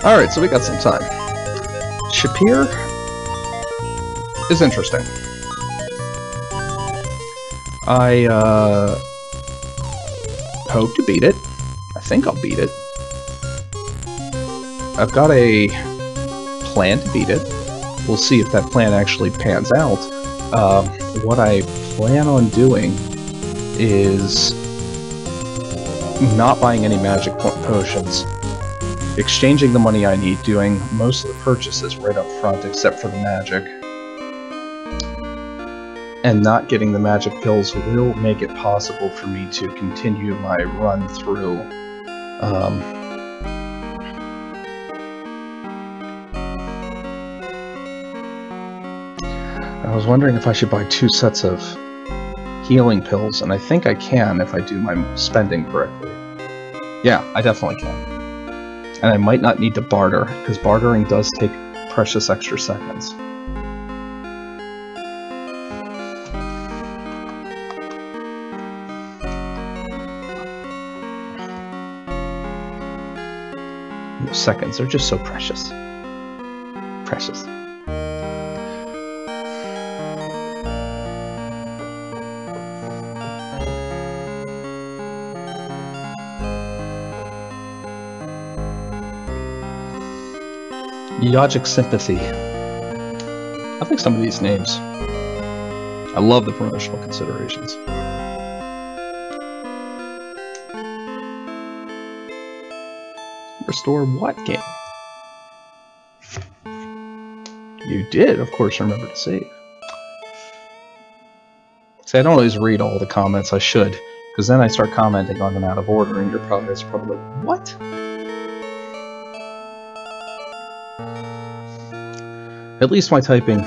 Alright, so we got some time. Shapir is interesting. I hope to beat it. I think I'll beat it. I've got a plan to beat it. We'll see if that plan actually pans out. What I plan on doing is not buying any magic potions, exchanging the money I need, doing most of the purchases right up front except for the magic, and not getting the magic pills will make it possible for me to continue my run through I was wondering if I should buy 2 sets of healing pills, and I think I can if I do my spending correctly. Yeah, I definitely can. And I might not need to barter, because bartering does take precious extra seconds. Seconds are just so precious. Precious. Yogic Sympathy. I like some of these names. I love the promotional considerations. Restore what game? You did, of course, remember to save. See, I don't always read all the comments. I should, because then I start commenting on them out of order, and you're probably like, what? At least my typing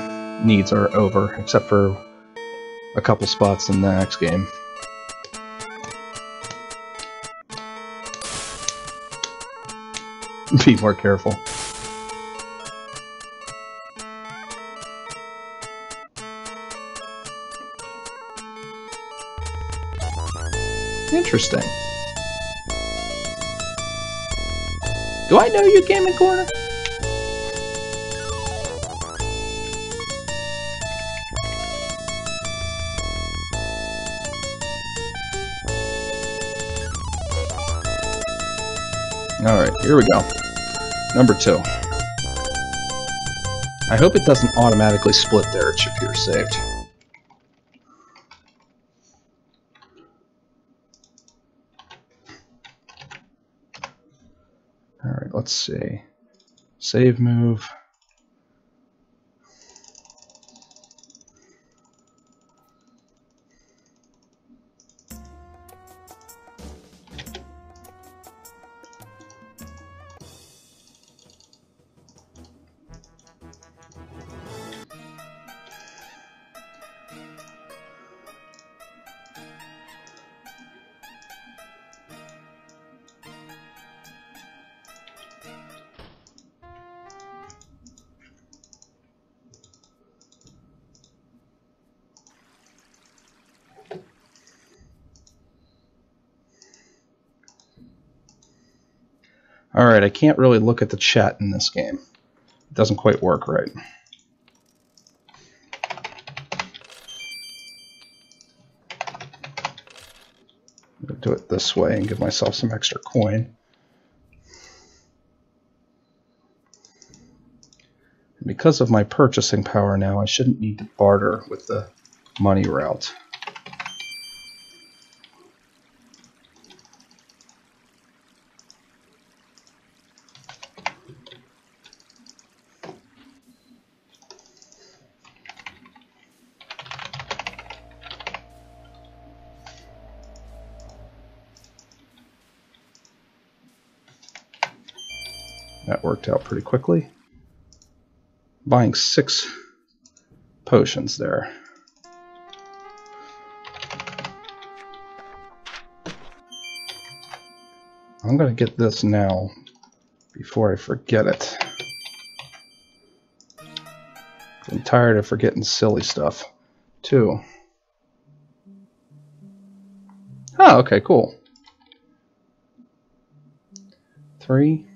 needs are over, except for a couple spots in the next game. Be more careful. Interesting. Do I know you, Gaming Corner? Alright, here we go. Number 2. I hope it doesn't automatically split there at Shapir saved. Alright, let's see. Save move. Alright, I can't really look at the chat in this game. It doesn't quite work right. I'm going to do it this way and give myself some extra coin. And because of my purchasing power now, I shouldn't need to barter with the money route. That worked out pretty quickly. Buying 6 potions there. I'm going to get this now before I forget it. I'm tired of forgetting silly stuff, too. Oh, okay, cool. 3,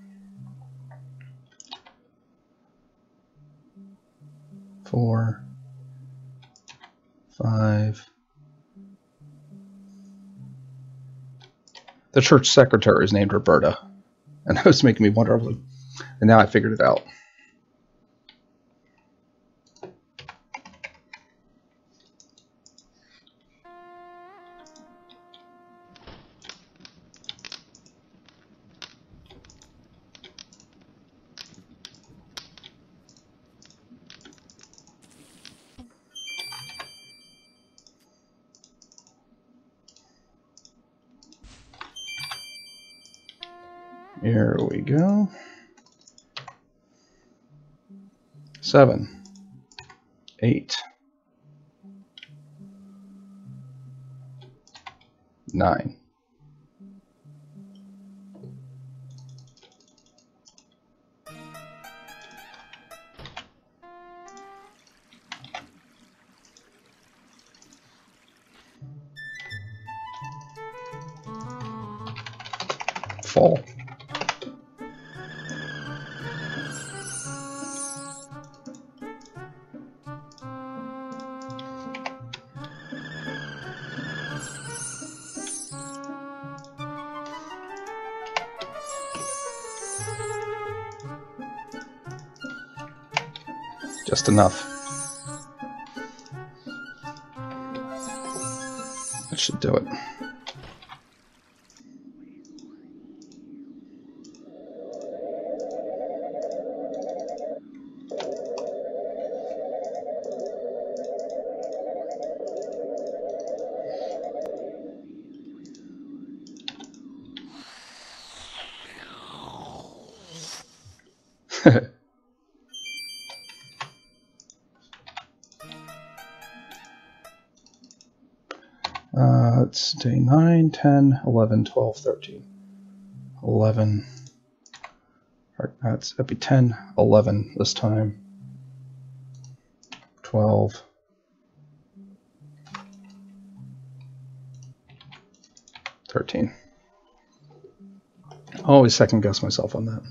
4, 5. The church secretary is named Roberta, and that was making me wonder. And now I figured it out. Here we go. 7, 8, 9. Fall. Just enough. That should do it. It's day 9, 10, 11, 12, 13. 11. That'd be 10, 11 this time. 12. 13. I always second guess myself on that.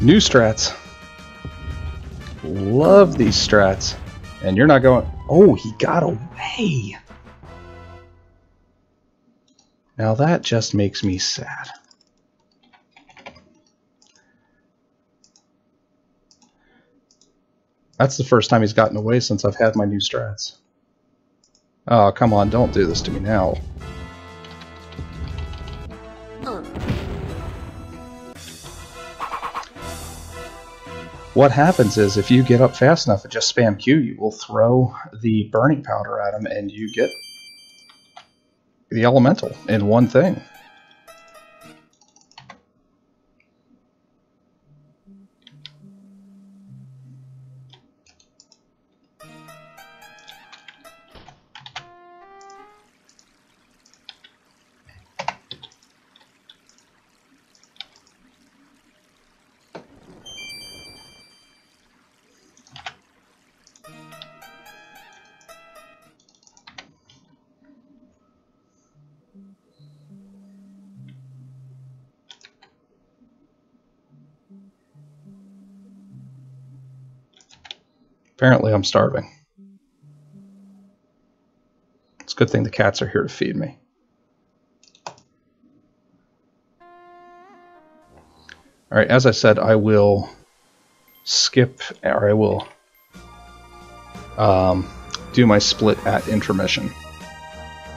New strats. Love these strats. And you're not going... Oh, he got away! Now that just makes me sad. That's the first time he's gotten away since I've had my new strats. Oh, come on, don't do this to me now. What happens is, if you get up fast enough and just spam Q, you will throw the burning powder at him and you get the elemental in one thing. Apparently I'm starving. It's a good thing the cats are here to feed me. Alright, as I said, I will skip, or I will do my split at intermission.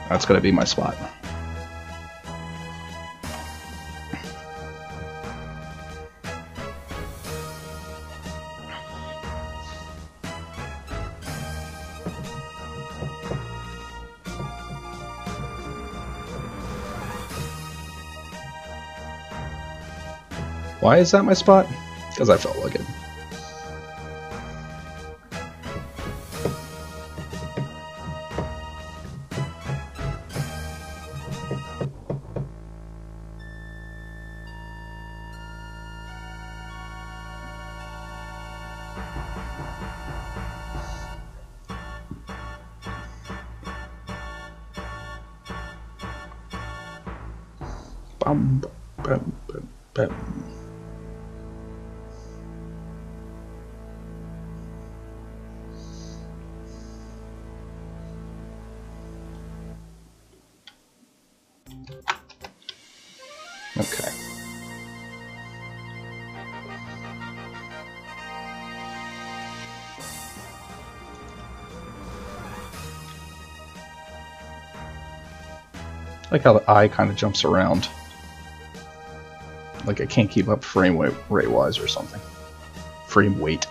That's going to be my spot. Why is that my spot? Because I felt like it. Bum, bum, bum, bum. Okay. I like how the eye kind of jumps around. Like I can't keep up frame rate wise or something. Frame weight.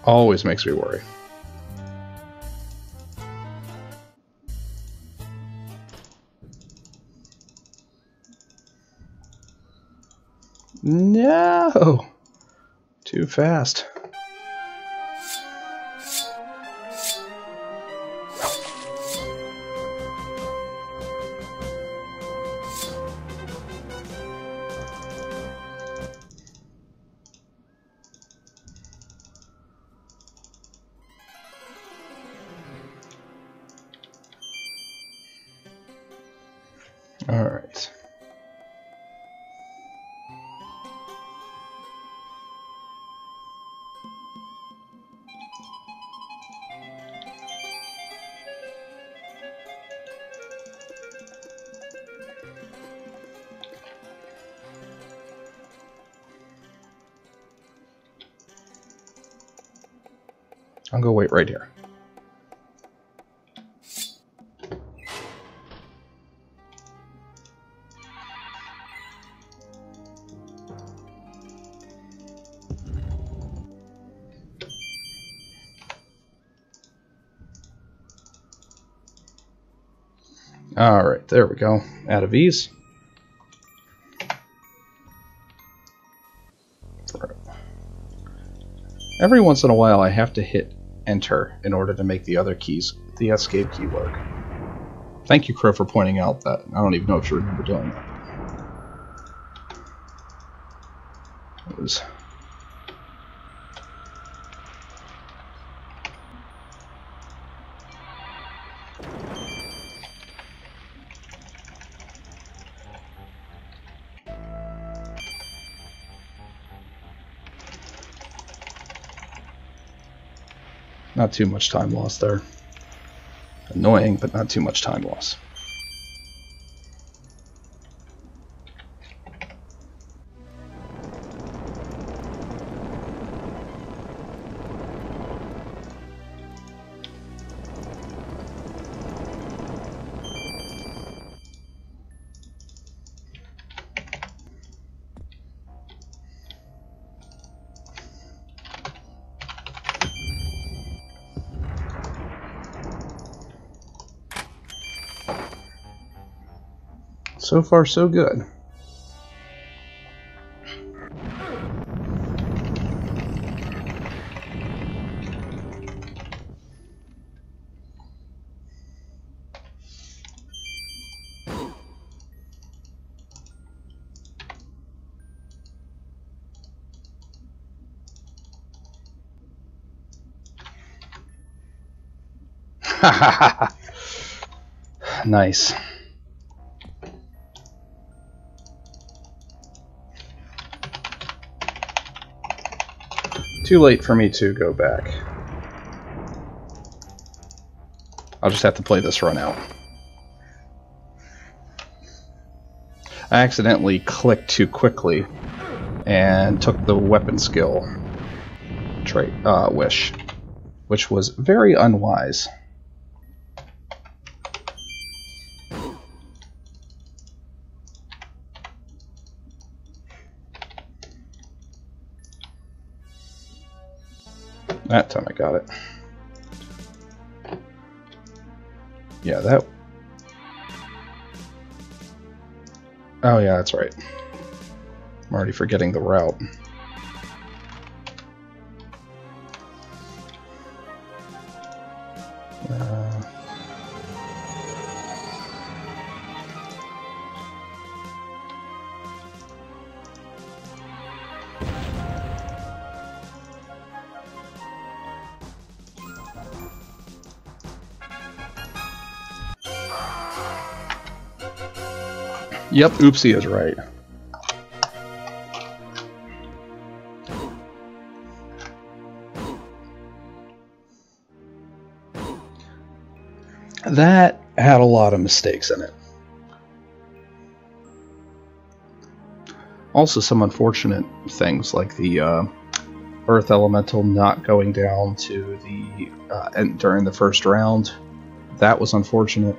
Always makes me worry. No! Too fast. All right. I'll go wait right here. Alright, there we go. Out of ease. Every once in a while I have to hit enter in order to make the other keys, the escape key, work. Thank you, Crow, for pointing out that. I don't even know if you remember doing that. It was... Not too much time lost there. Annoying, but not too much time loss. So far, so good. Nice. Too late for me to go back. I'll just have to play this run out. I accidentally clicked too quickly and took the weapon skill trait wish, which was very unwise. That time I got it. Yeah, that... Oh yeah, that's right. I'm already forgetting the route. Yep, Oopsie is right. That had a lot of mistakes in it. Also some unfortunate things like the Earth Elemental not going down to the end during the first round. That was unfortunate.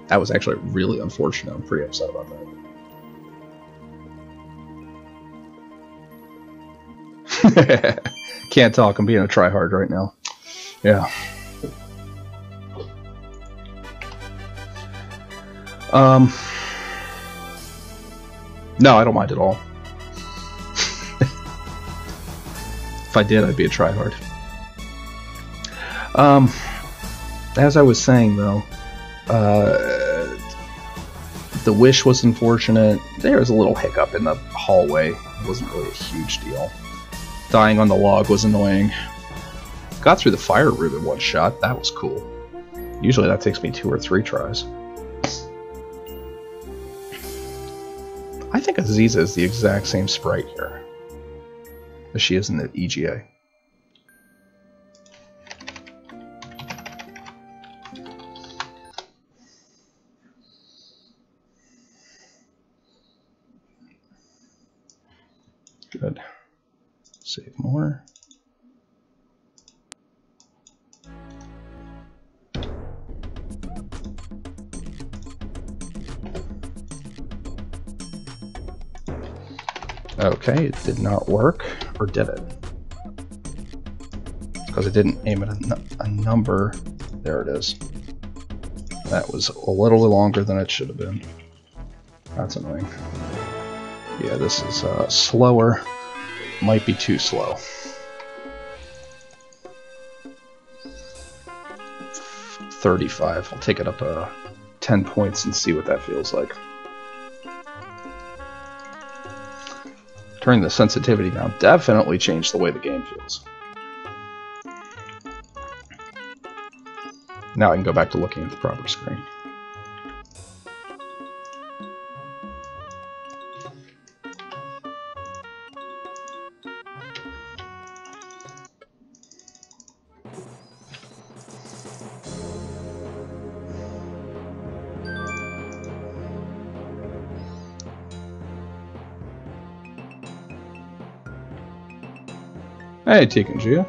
That was actually really unfortunate. I'm pretty upset about that. Can't talk. I'm being a tryhard right now. Yeah. No, I don't mind at all. If I did, I'd be a tryhard. As I was saying, though, the wish was unfortunate. There was a little hiccup in the hallway. It wasn't really a huge deal. Dying on the log was annoying. Got through the fire room in one shot. That was cool. Usually that takes me 2 or 3 tries. I think Aziza is the exact same sprite here as she is in the EGA. Good. Save more. Okay, it did not work, or did it? Because it didn't aim at a number. There it is. That was a little longer than it should have been. That's annoying. Yeah, this is slower. Might be too slow. 35. I'll take it up 10 points and see what that feels like. Turning the sensitivity down definitely changed the way the game feels. Now I can go back to looking at the proper screen. Hey, Tikanjia.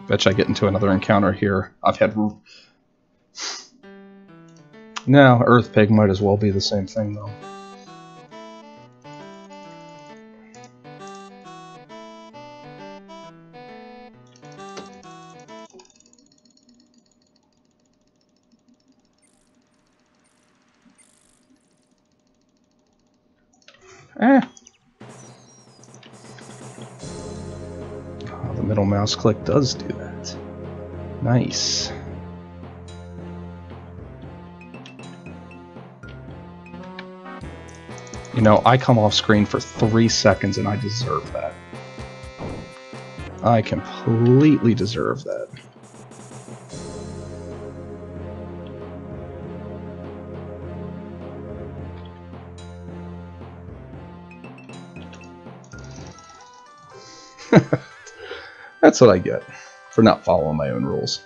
Betcha I get into another encounter here. I've had... No, Earth Pig might as well be the same thing, though. Oh, the middle mouse click does do that. Nice. You know, I come off screen for 3 seconds and I deserve that. I completely deserve that. That's what I get for not following my own rules.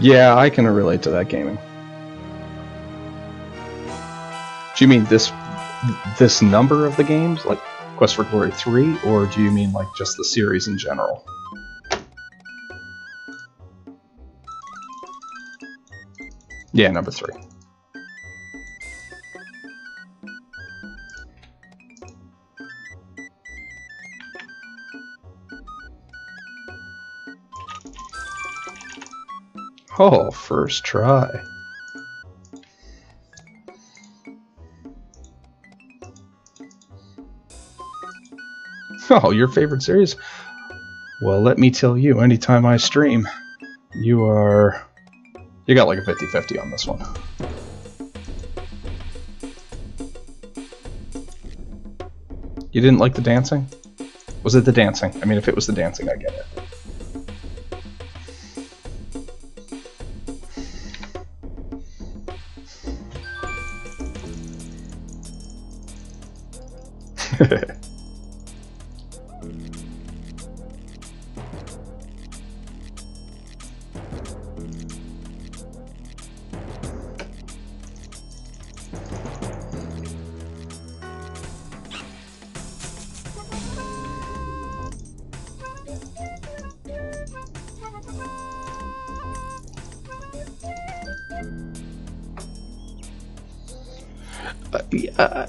Yeah, I can relate to that gaming. Do you mean this number of the games, like Quest for Glory 3, or do you mean like just the series in general? Yeah, number 3. Oh, first try. Oh, your favorite series? Well, let me tell you, anytime I stream, you got like a 50-50 on this one. You didn't like the dancing? Was it the dancing? I mean, if it was the dancing, I get it.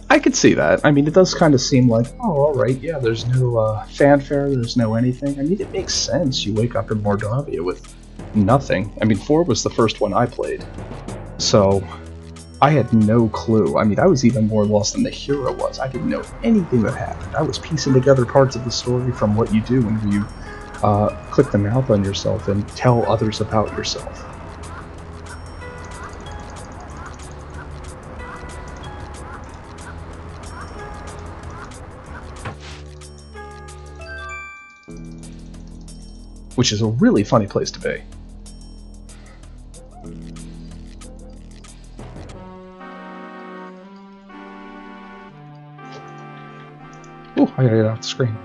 I could see that. I mean, it does kind of seem like, oh, alright, yeah, there's no fanfare, there's no anything. I mean, it makes sense. You wake up in Mordavia with nothing. I mean, 4 was the first one I played, so I had no clue. I mean, I was even more lost than the hero was. I didn't know anything that happened. I was piecing together parts of the story from what you do when you click the mouth on yourself and tell others about yourself. Which is a really funny place to be. Oh, I gotta get off the screen.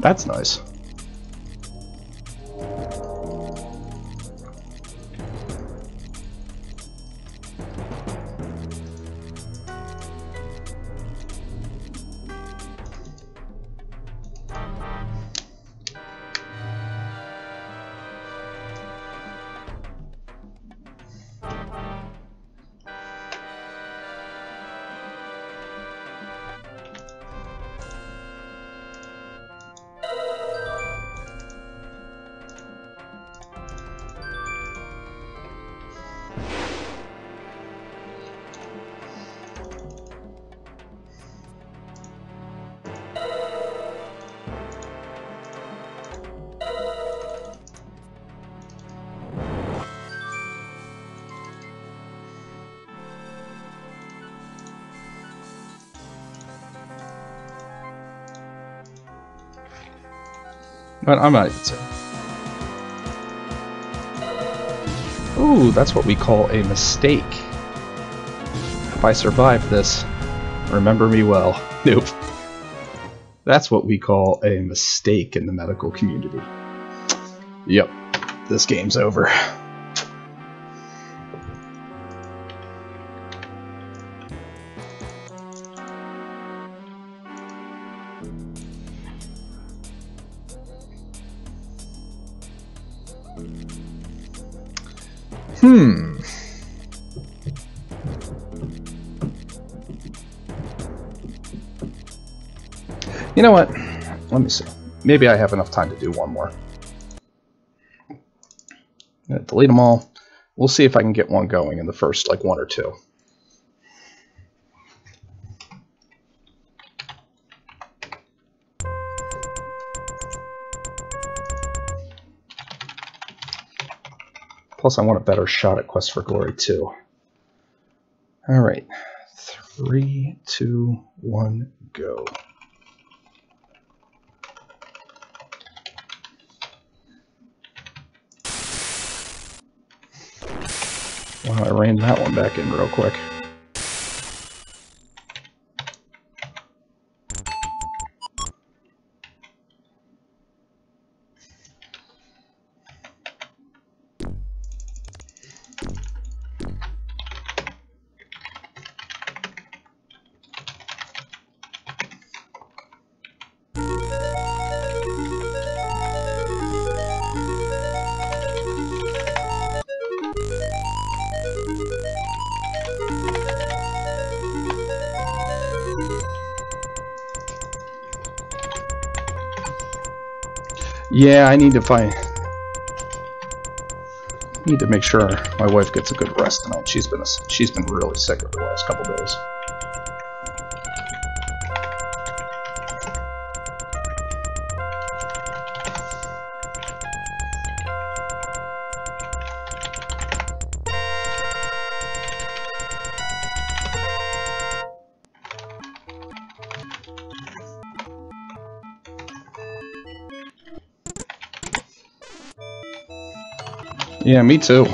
That's nice. But I'm not even saying. Ooh, that's what we call a mistake. If I survive this, remember me well. Nope. That's what we call a mistake in the medical community. Yep, this game's over. You know what? Let me see. Maybe I have enough time to do one more. I'm gonna delete them all. We'll see if I can get one going in the first, like, 1 or 2. Plus, I want a better shot at Quest for Glory 2. Alright. 3, 2, 1, go. Wow, I reined that one back in real quick. Yeah, I need to make sure my wife gets a good rest tonight. She's been really sick over the last couple days. Yeah, me too.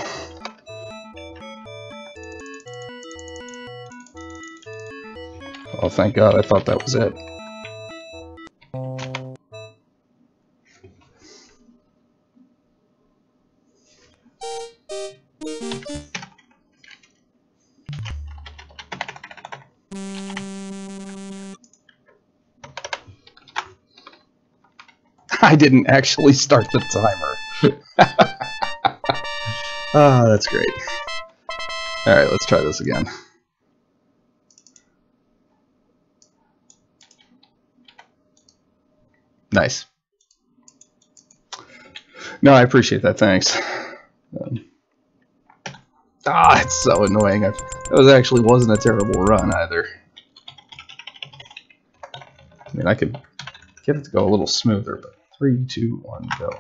Oh, thank God, I thought that was it. I didn't actually start the timer. Ah, that's great. Alright, let's try this again. Nice. No, I appreciate that, thanks. It's so annoying. It wasn't a terrible run either. I mean, I could get it to go a little smoother, but 3, 2, 1, go.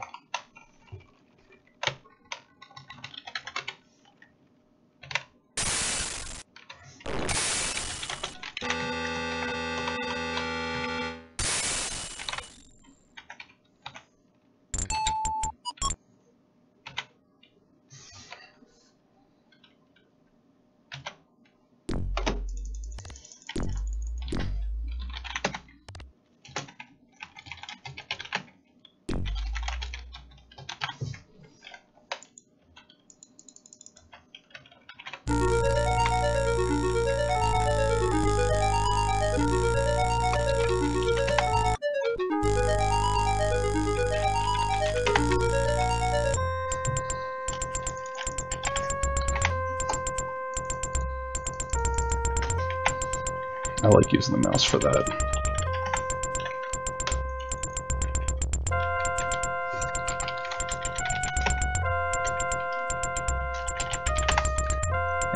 I like using the mouse for that.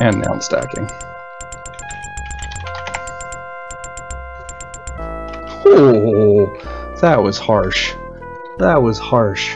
And noun stacking. Oh, that was harsh. That was harsh.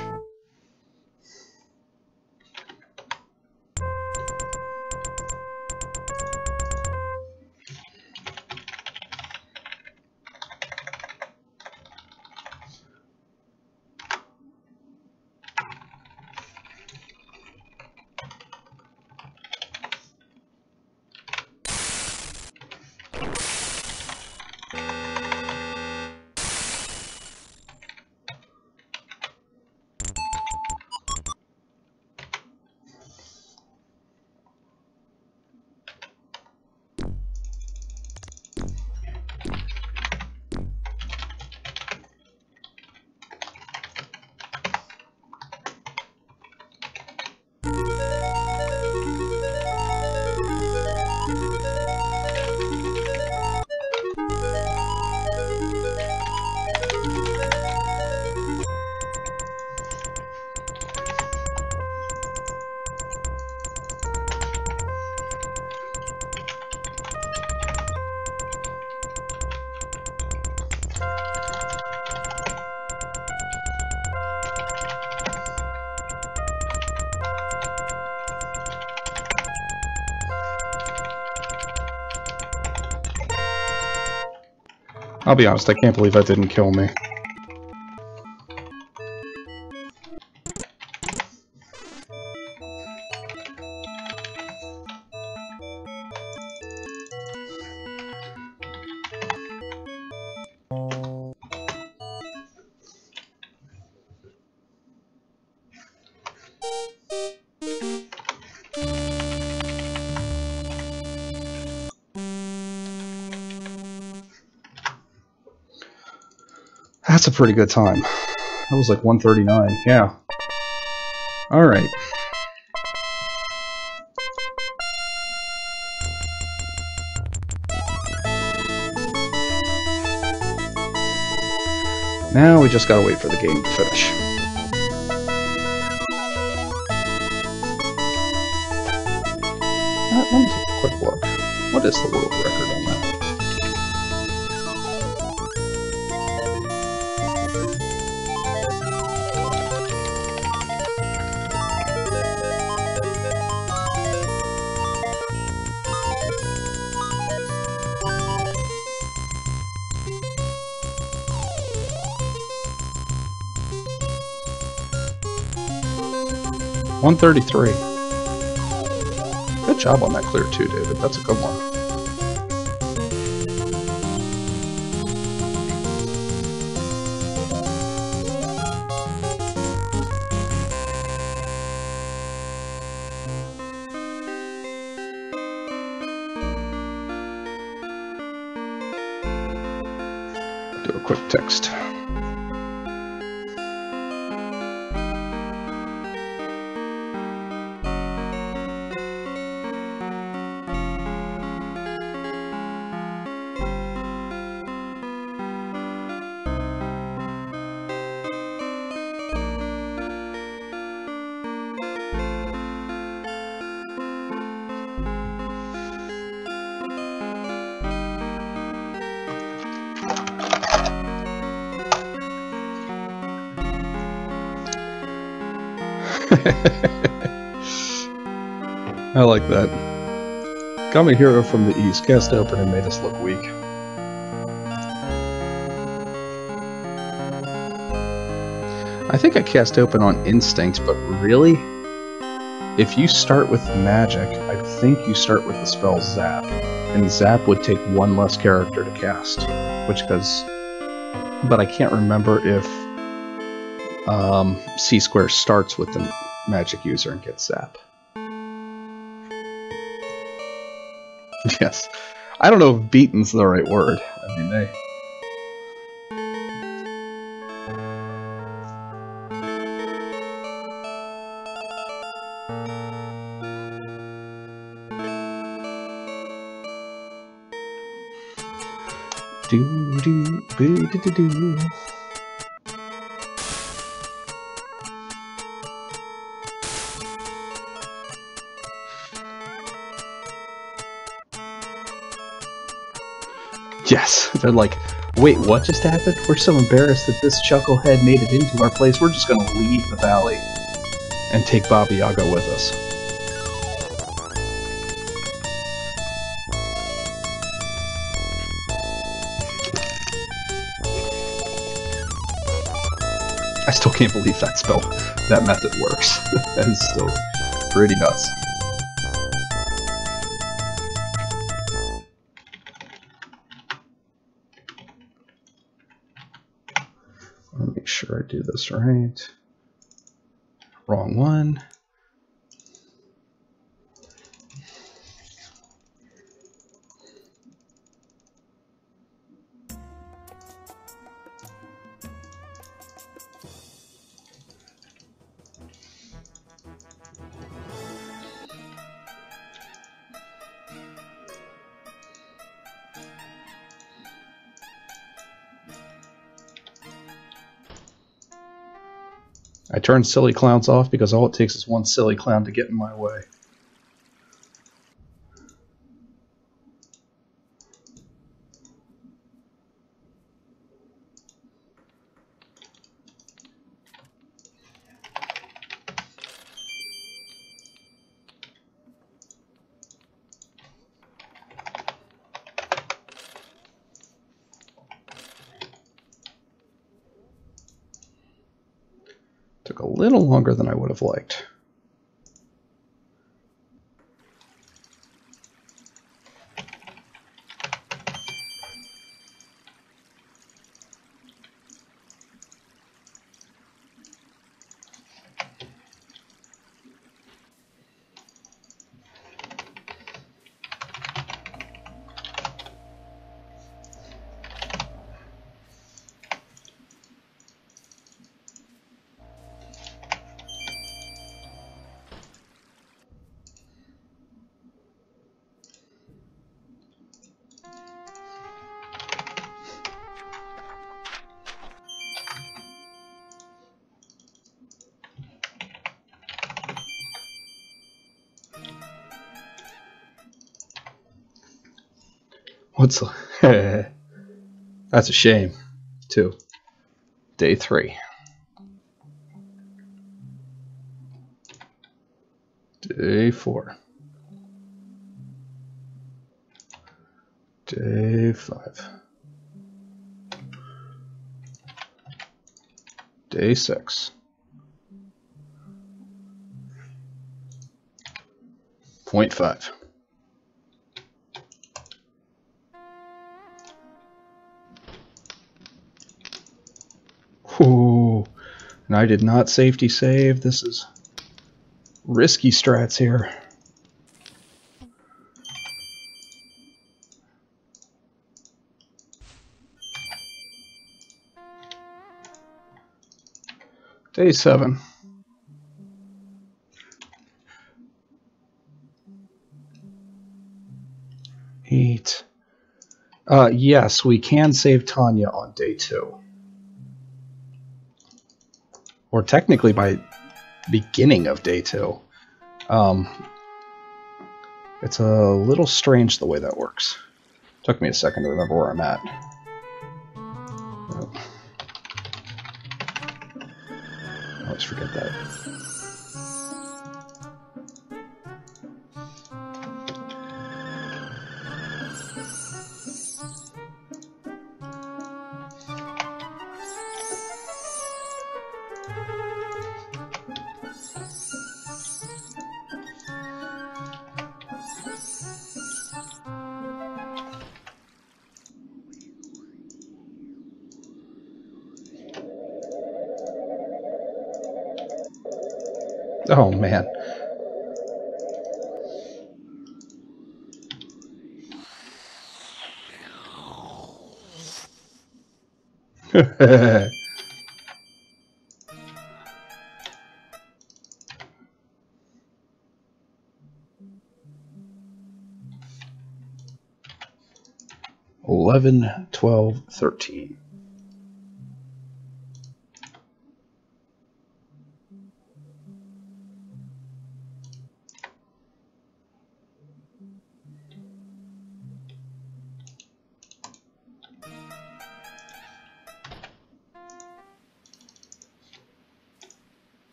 I'll be honest, I can't believe that didn't kill me. That's a pretty good time. That was like 1:39. Yeah. All right. Now we just gotta wait for the game to finish. Let me take a quick look. What is the world record on that? $133. Good job on that clear too, David. That's a good one. Do a quick text. I like that. Got my hero from the east, cast open and made us look weak. I think I cast open on instinct, but really, if you start with magic, I think you start with the spell zap, and zap would take one less character to cast, which goes. But I can't remember if C Square starts with the magic user and gets zap. Yes. I don't know if beaten's the right word. I mean, they... Do do boo do do do. Yes, they're like, wait, what just happened? We're so embarrassed that this chucklehead made it into our place, we're just gonna leave the valley and take Baba Yaga with us. I still can't believe that spell, that method works. That is still pretty nuts. Let me make sure I do this right. Wrong one. I turned silly clowns off because all it takes is one silly clown to get in my way. Took a little longer than I would have liked. What's that's a shame, too. Day 3. Day 4. Day 5. Day 6. 0.5. Ooh, and I did not safety save. This is risky strats here. Day 7. Eight. Yes, we can save Tanya on day 2. Or technically by beginning of day 2. It's a little strange the way that works. Took me a second to remember where I'm at. I always forget that. Oh man. $11, $12, $13.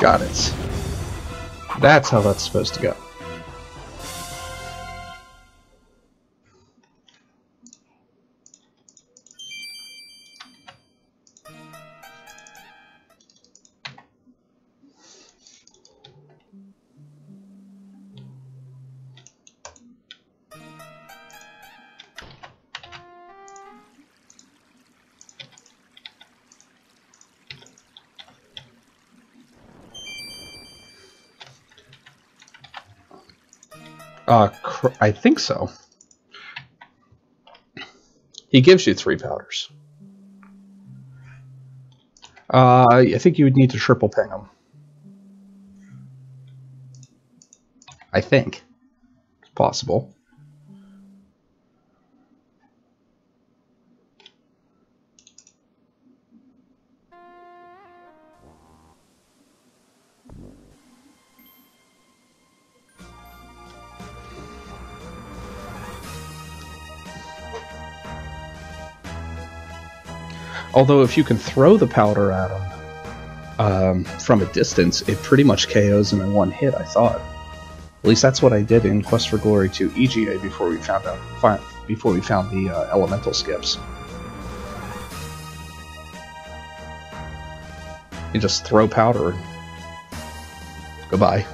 Got it. That's how that's supposed to go. I think so. He gives you 3 powders. I think you would need to triple ping him. I think. It's possible. Although if you can throw the powder at him from a distance, it pretty much KOs him in one hit, I thought. At least that's what I did in Quest for Glory 2 EGA before we found the elemental skips. You just throw powder and goodbye.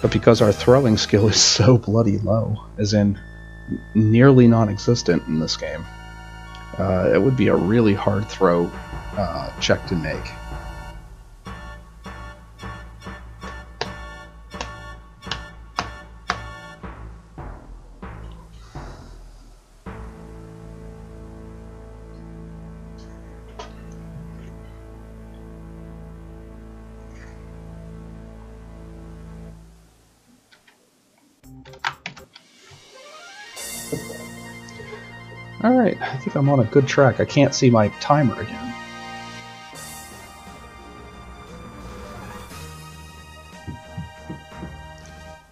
But because our throwing skill is so bloody low, as in nearly non-existent in this game, it would be a really hard throw check to make. Alright, I think I'm on a good track. I can't see my timer again.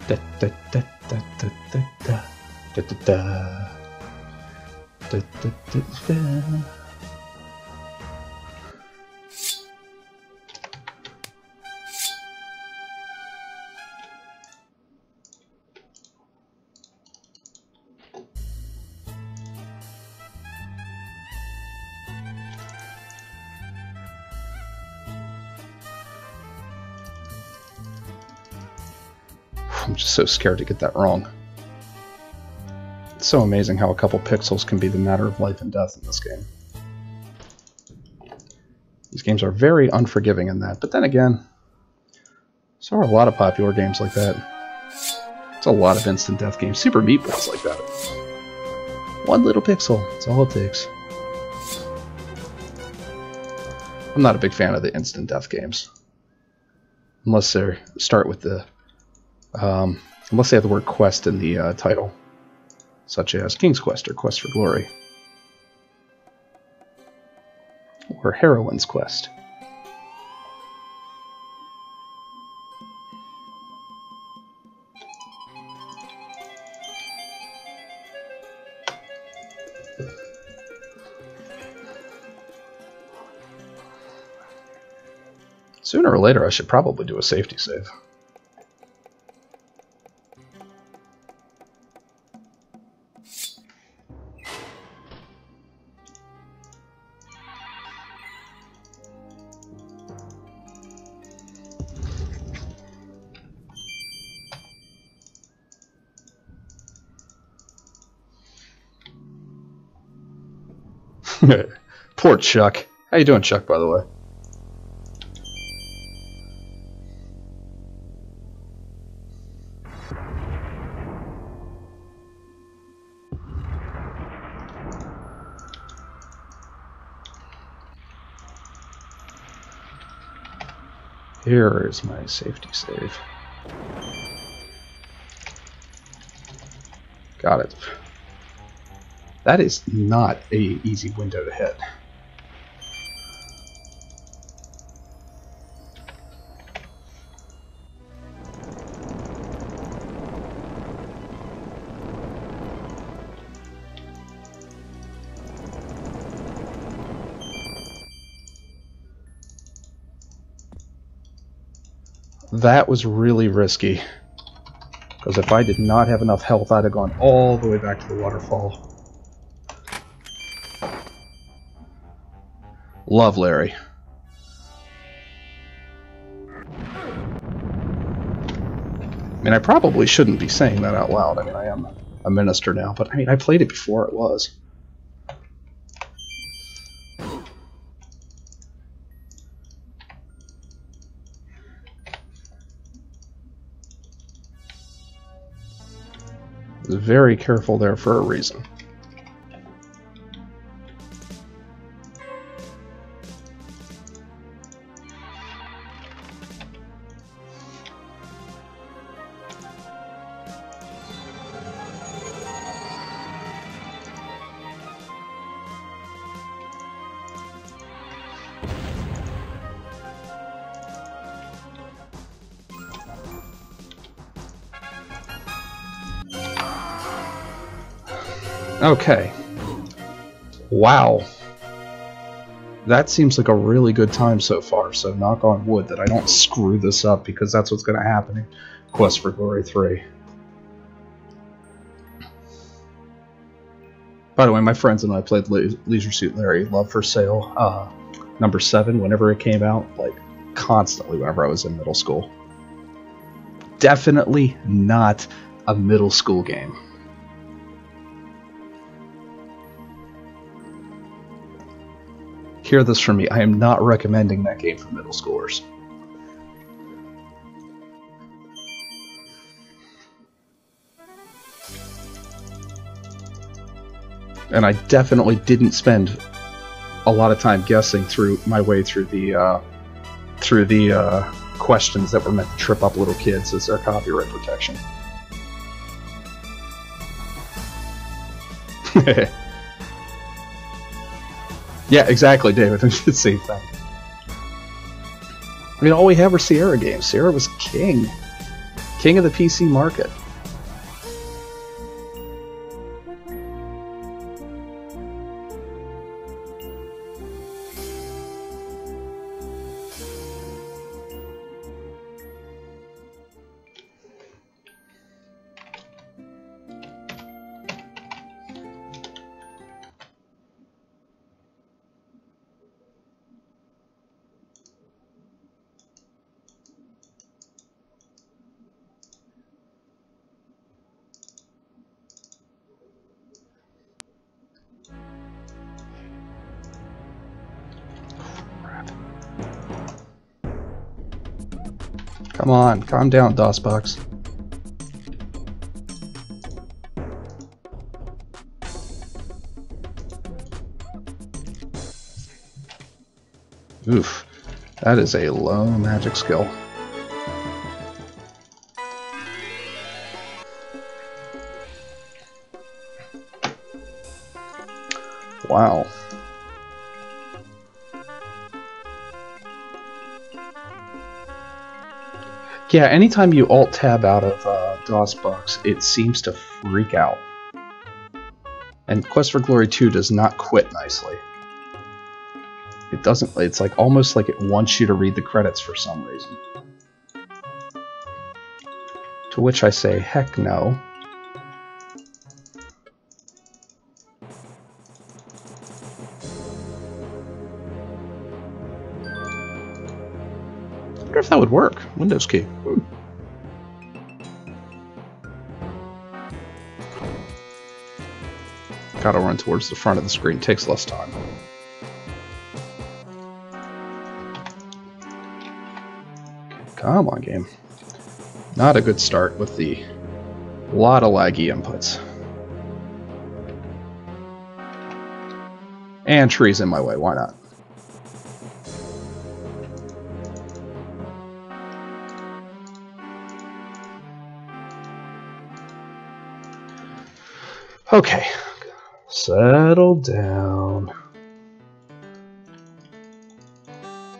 Da da da da da da da da da da da da da. I'm just so scared to get that wrong. It's so amazing how a couple pixels can be the matter of life and death in this game. These games are very unforgiving in that, but then again, so are a lot of popular games like that. It's a lot of instant death games. Super Meat Boy's like that. One little pixel, that's all it takes. I'm not a big fan of the instant death games. Unless they start with the unless they have the word quest in the title, such as King's Quest or Quest for Glory, or Heroine's Quest. Sooner or later, I should probably do a safety save. Poor Chuck. How you doing, Chuck, by the way? Here is my safety save. Got it. That is not an easy window to hit. That was really risky, because if I did not have enough health, I'd have gone all the way back to the waterfall. Love Larry. I mean, I probably shouldn't be saying that out loud. I mean, I am a minister now, but I mean, I played it before it was. I was very careful there for a reason. Okay. Wow. That seems like a really good time so far, so knock on wood that I don't screw this up, because that's what's going to happen in Quest for Glory 3. By the way, my friends and I played Leisure Suit Larry Love for Sale number 7 whenever it came out, like constantly whenever I was in middle school. Definitely not a middle school game. Hear this from me, I am not recommending that game for middle schoolers. And I definitely didn't spend a lot of time guessing through my way through the questions that were meant to trip up little kids as their copyright protection. Yeah, exactly, David. It's the same thing. I mean, all we had were Sierra games. Sierra was king. King of the PC market. Come on, calm down, DOSBox. Oof, that is a low magic skill. Wow. Yeah, anytime you alt-tab out of DOSBox, it seems to freak out. And Quest for Glory 2 does not quit nicely. It doesn't, it's like almost like it wants you to read the credits for some reason. To which I say, heck no. I wonder if that would work. Windows key. Ooh. Gotta run towards the front of the screen. Takes less time. Come on, game. Not a good start with the lot of laggy inputs. And trees in my way, why not? Okay, settle down.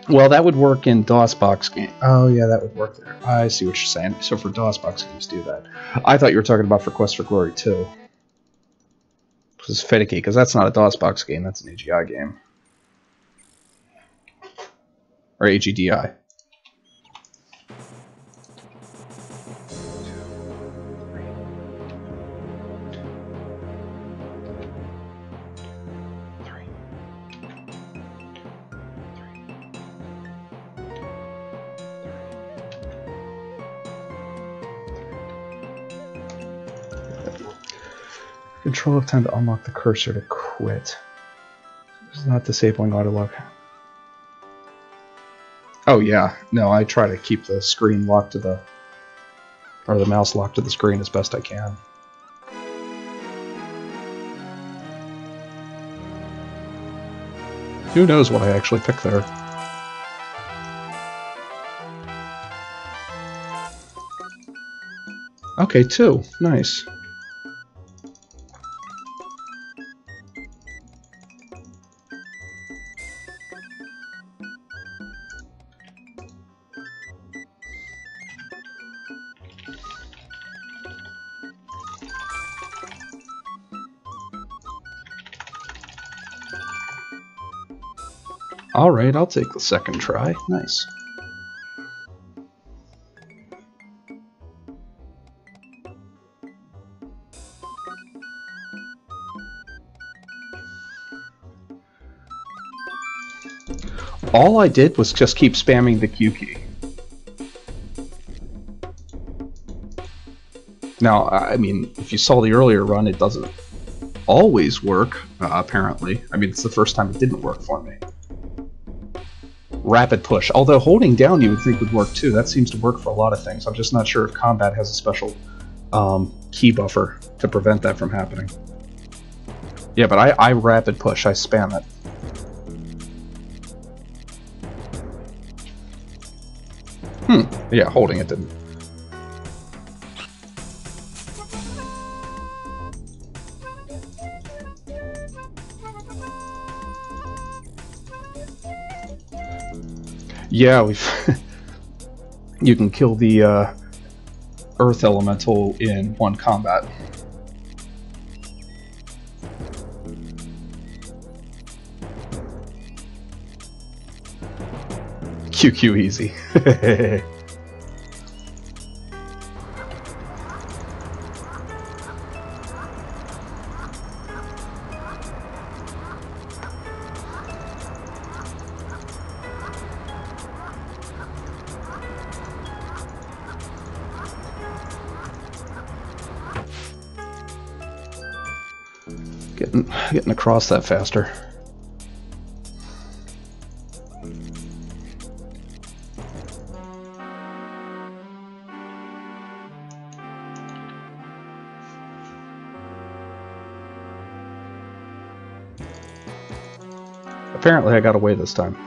Well, that would work in DOSBox game. Oh yeah, that would work there. I see what you're saying. So for DOSBox games, do that. I thought you were talking about for Quest for Glory 2. Because it's finicky, because that's not a DOSBox game, that's an AGI game. Or AGDI. Control of time to unlock the cursor to quit. It's not disabling auto lock. Oh yeah, no, I try to keep the screen locked to the, or the mouse locked to the screen as best I can. Who knows what I actually picked there? Okay, 2. Nice. Alright, I'll take the second try. Nice. All I did was just keep spamming the Q key. Now, I mean, if you saw the earlier run, it doesn't always work, apparently. I mean, it's the first time it didn't work for me. Rapid push. Although holding down you would think would work too. That seems to work for a lot of things. I'm just not sure if combat has a special key buffer to prevent that from happening. Yeah, but I rapid push. I spam it. Yeah, holding it didn't. Yeah, we've. You can kill the Earth Elemental in one combat. QQ easy. Getting across that faster. Apparently I got away this time.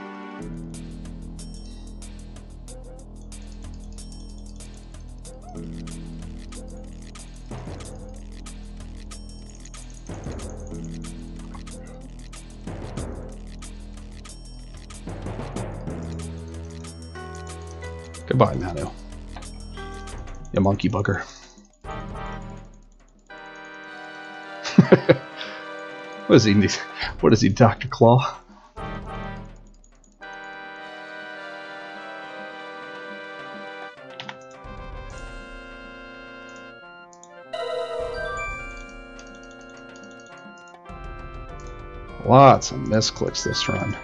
Goodbye, Manu. You monkey bugger. What is he? What is he, Dr. Claw? Lots of misclicks this run.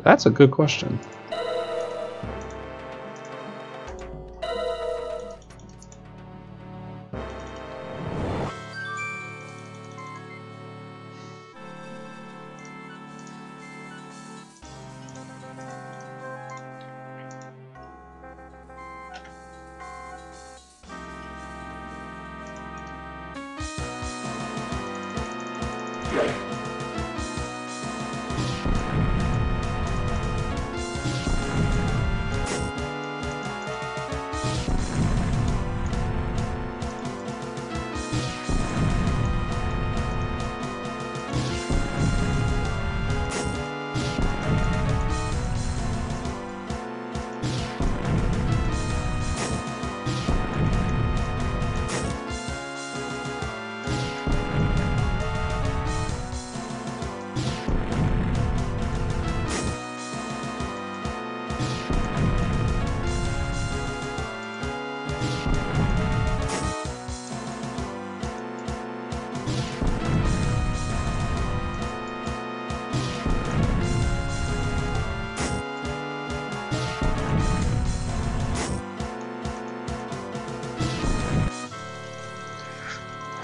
That's a good question.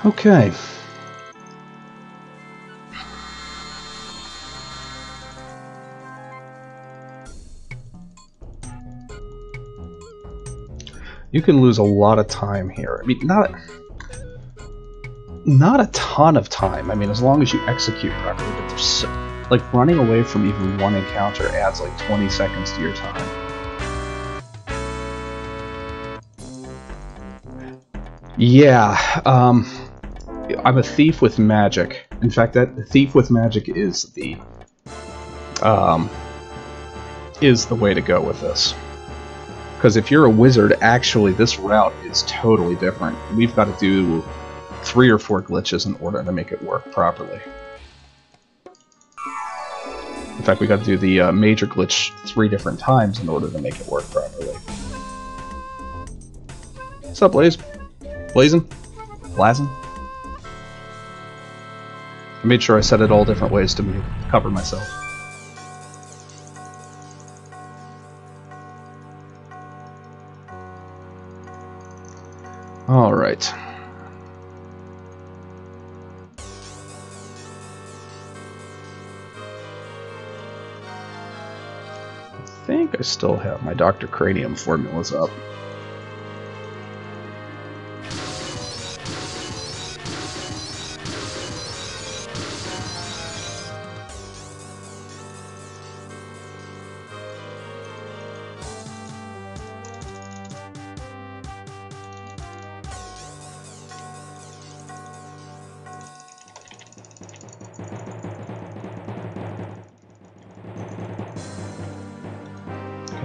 Okay. You can lose a lot of time here. I mean, not a ton of time. I mean, as long as you execute properly, but there's so, like, running away from even one encounter adds like 20 seconds to your time. Yeah, I'm a thief with magic. In fact, that thief with magic is the way to go with this. Because if you're a wizard, actually, this route is totally different. We've got to do 3 or 4 glitches in order to make it work properly. In fact, we got to do the major glitch 3 different times in order to make it work properly. What's up, Blaze? Blazing? Blazing? I made sure I said it all different ways to cover myself. Alright. I think I still have my Dr. Cranium formulas up.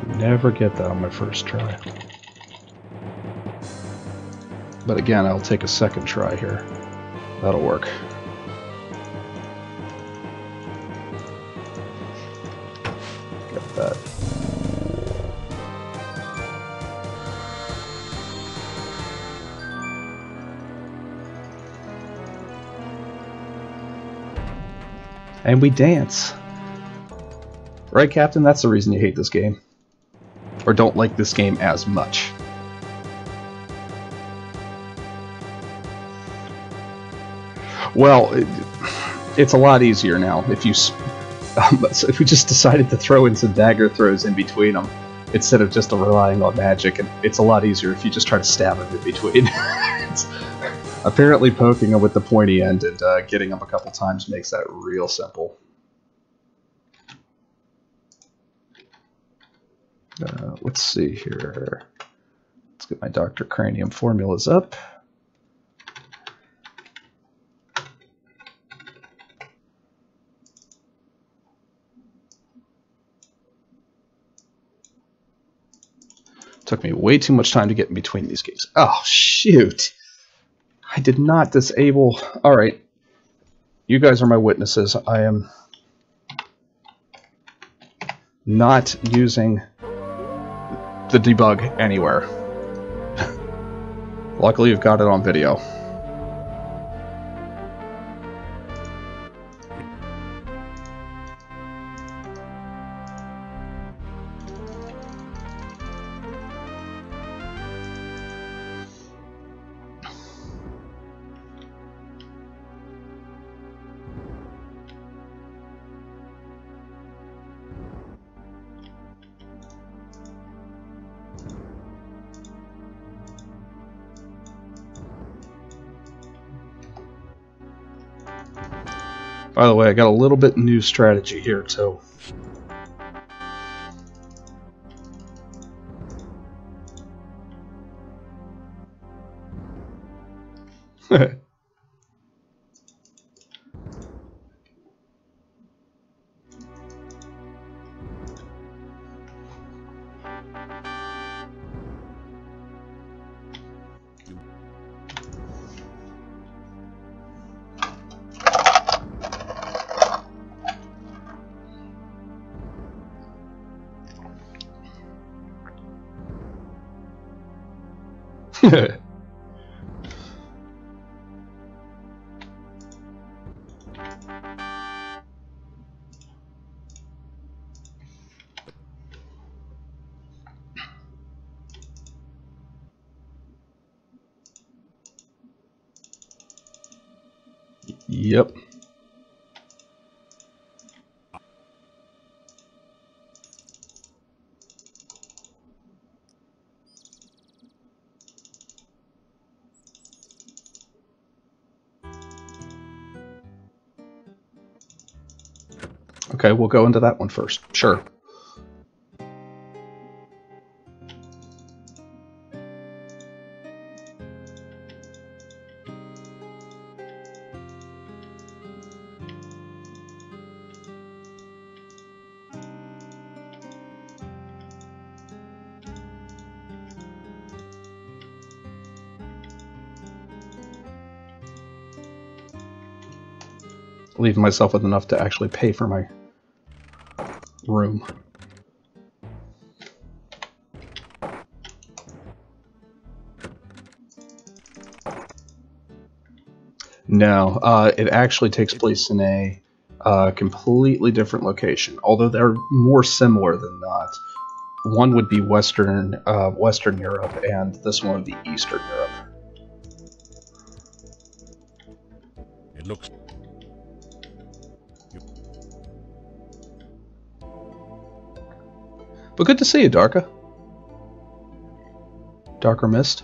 Never get that on my first try. But again, I'll take a second try here. That'll work. Get that. And we dance. Right, Captain? That's the reason you hate this game. Or don't like this game as much. Well, it's a lot easier now. If you, so if we just decided to throw in some dagger throws in between them, instead of just relying on magic, and it's a lot easier if you just try to stab them in between. Apparently poking them with the pointy end and getting them a couple times makes that real simple. Let's see here. Let's get my Dr. Cranium formulas up. Took me way too much time to get in between these games. Oh, shoot. I did not disable... Alright. You guys are my witnesses. I am not using the debug anywhere. Luckily, you've got it on video. By the way, I got a little bit new strategy here, too. Yep. Okay, we'll go into that one first. Sure. Leave myself with enough to actually pay for my room. No, it actually takes place in a completely different location, although they're more similar than not. One would be Western Europe, and this one would be Eastern Europe. It looks... But good to see you, Darka. Darker Mist.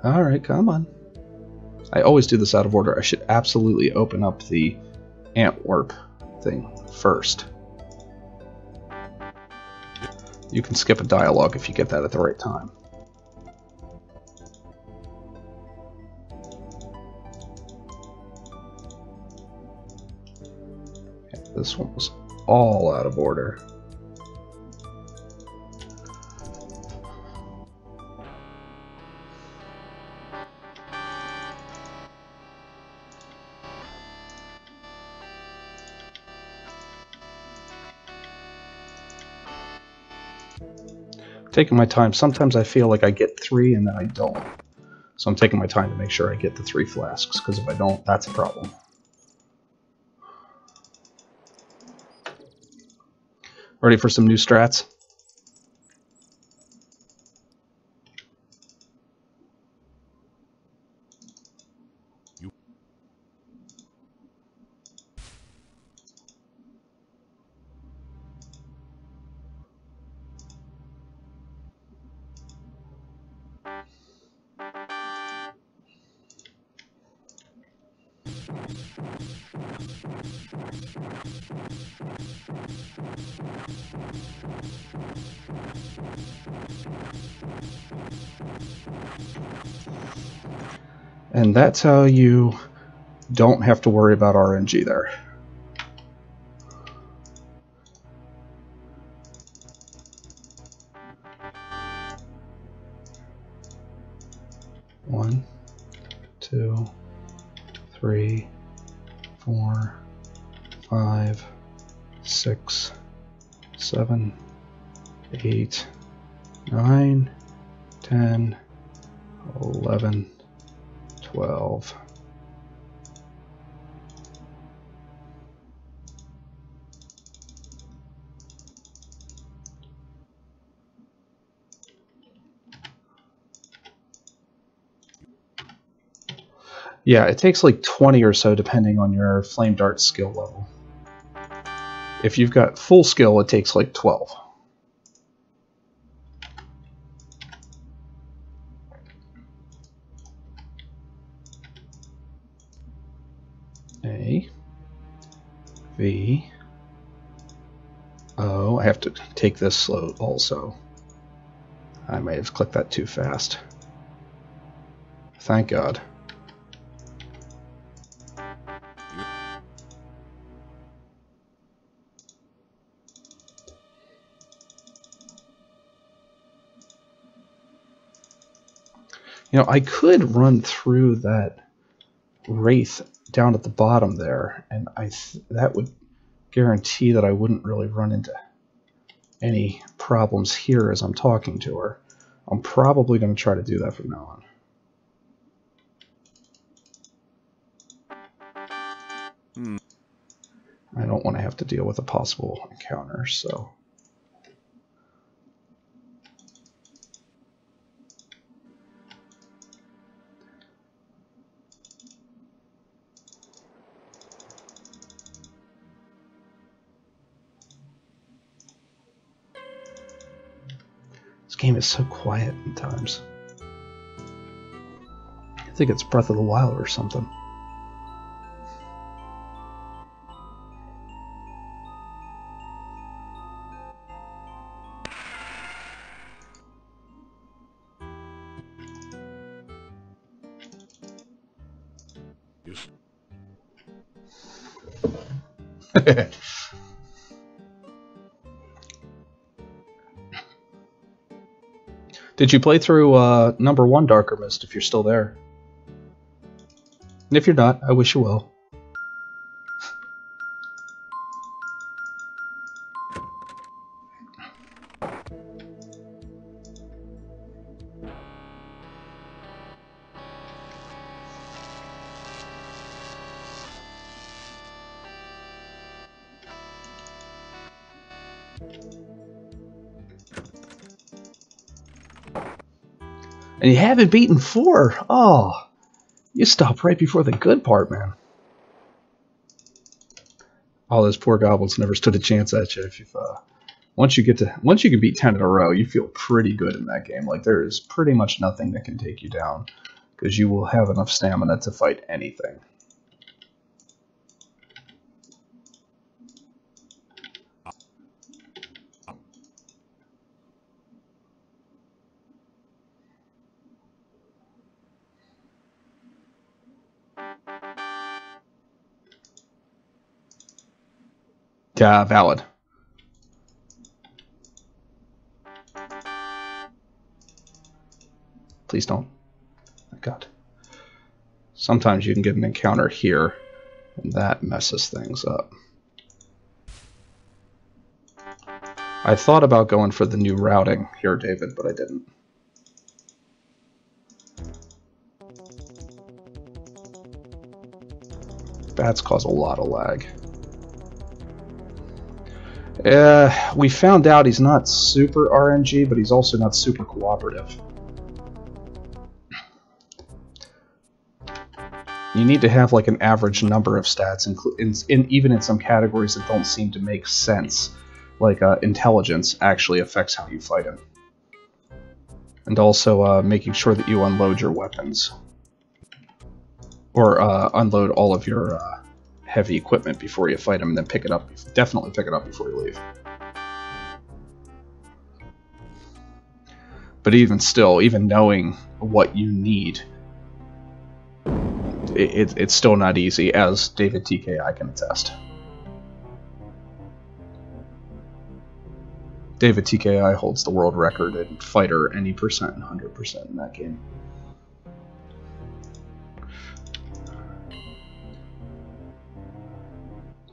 Alright, come on. I always do this out of order. I should absolutely open up the Antwerp thing first. You can skip a dialogue if you get that at the right time. Okay, this one was all out of order. Taking my time. Sometimes I feel like I get 3 and then I don't. So I'm taking my time to make sure I get the 3 flasks, because if I don't, that's a problem. Ready for some new strats? And that's how you don't have to worry about RNG there. One, 2, 3, 4, 5, 6, 7, 8, 9, 10, 11, 12. Yeah, it takes like 20 or so depending on your flame dart skill level. If you've got full skill, it takes like 12. A, V, O. I have to take this slow also. I might have clicked that too fast. Thank God. You know, I could run through that wraith down at the bottom there, and that would guarantee that I wouldn't really run into any problems here as I'm talking to her. I'm probably going to try to do that from now on. I don't want to have to deal with a possible encounter, so... This game is so quiet at times. I think it's Breath of the Wild or something. Did you play through number 1 Darker Mist if you're still there? And if you're not, I wish you well. And you haven't beaten 4. Oh, you stopped right before the good part, man. All those poor goblins never stood a chance at you. If you've, once you can beat 10 in a row, you feel pretty good in that game. Like there is pretty much nothing that can take you down because you will have enough stamina to fight anything. Yeah, valid. Please don't. Oh, God. Sometimes you can get an encounter here, and that messes things up. I thought about going for the new routing here, David, but I didn't. Bats cause a lot of lag. We found out he's not super RNG, but he's also not super cooperative. You need to have like an average number of stats, even in some categories that don't seem to make sense. Like intelligence actually affects how you fight him. And also making sure that you unload your weapons. Or unload all of your heavy equipment before you fight him, and then pick it up. Definitely pick it up before you leave. But even still, even knowing what you need, it's still not easy, as David TKI can attest. David TKI holds the world record in fighter any percent and 100% in that game.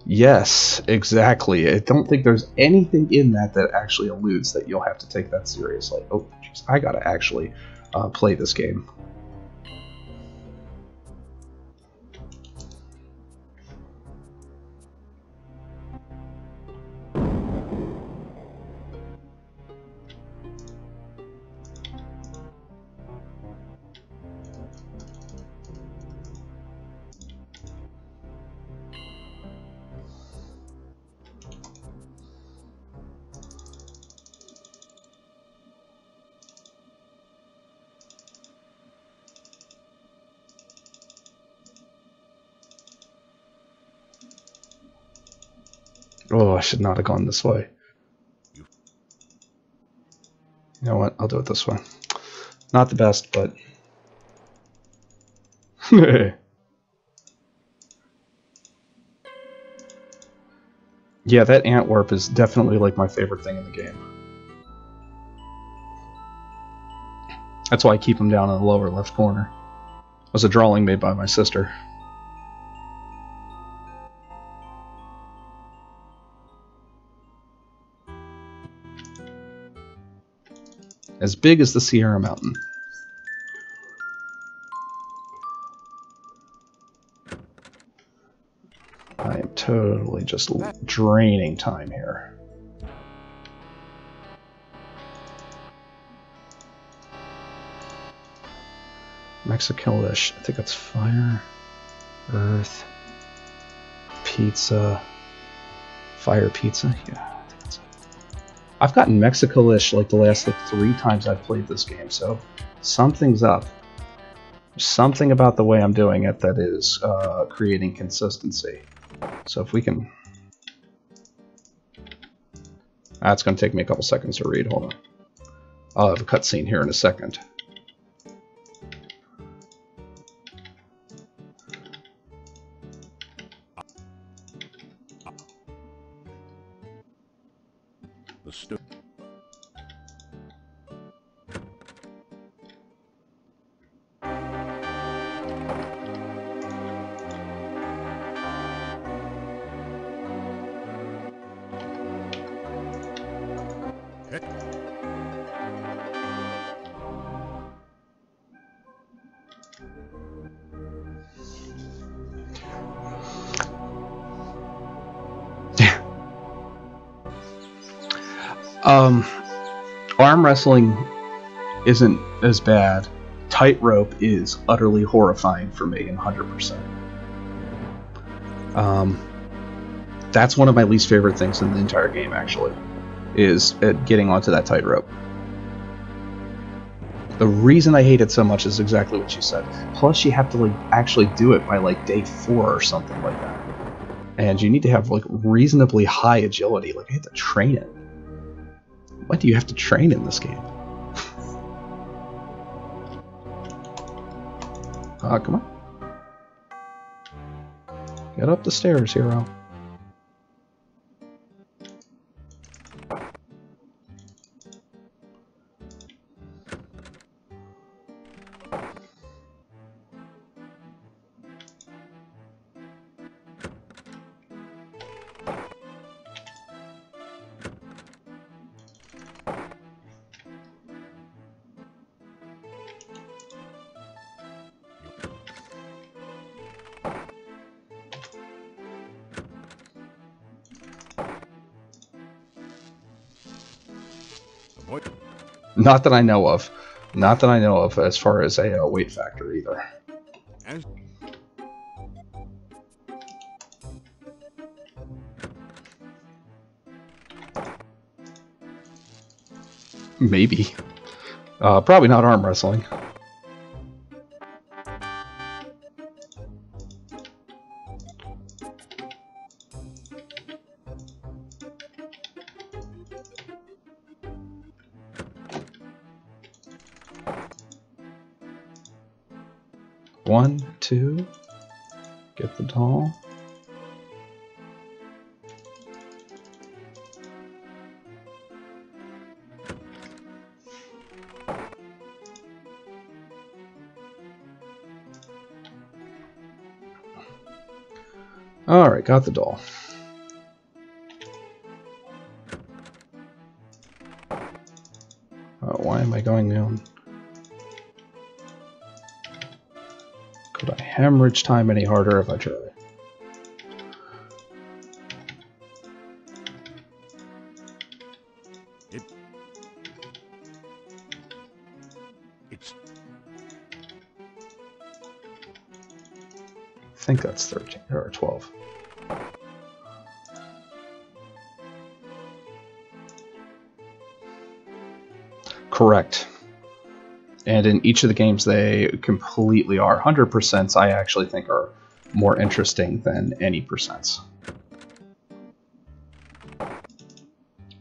Yes, exactly. I don't think there's anything in that that actually alludes that you'll have to take that seriously. Oh, jeez, I gotta actually play this game. Oh, I should not have gone this way. You know what? I'll do it this way. Not the best, but... Yeah, that Antwerp is definitely like my favorite thing in the game. That's why I keep him down in the lower left corner. It was a drawing made by my sister. As big as the Sierra Mountain. I am totally just draining time here. Mexicalish. I think that's fire, earth, pizza, fire pizza. Yeah. I've gotten Mexicalish like the last 3 times I've played this game, so something's up. There's something about the way I'm doing it that is creating consistency. So if we can... That's going to take me a couple seconds to read. Hold on. I'll have a cutscene here in a second. Arm wrestling isn't as bad. Tightrope is utterly horrifying for me, and 100%. That's one of my least favorite things in the entire game, actually, is getting onto that tightrope. The reason I hate it so much is exactly what you said. Plus, you have to like actually do it by like day 4 or something like that, and you need to have like reasonably high agility. Like I have to train it. What do you have to train in this game? Come on. Get up the stairs, hero. What? Not that I know of. Not that I know of as far as a weight factor either. As Maybe. Probably not arm wrestling. One, two, get the doll. Alright, got the doll. Why am I going down? Could I hemorrhage time any harder if I try? it's I think that's 13 or 12. Correct. And in each of the games they completely are. 100% I actually think are more interesting than any percents.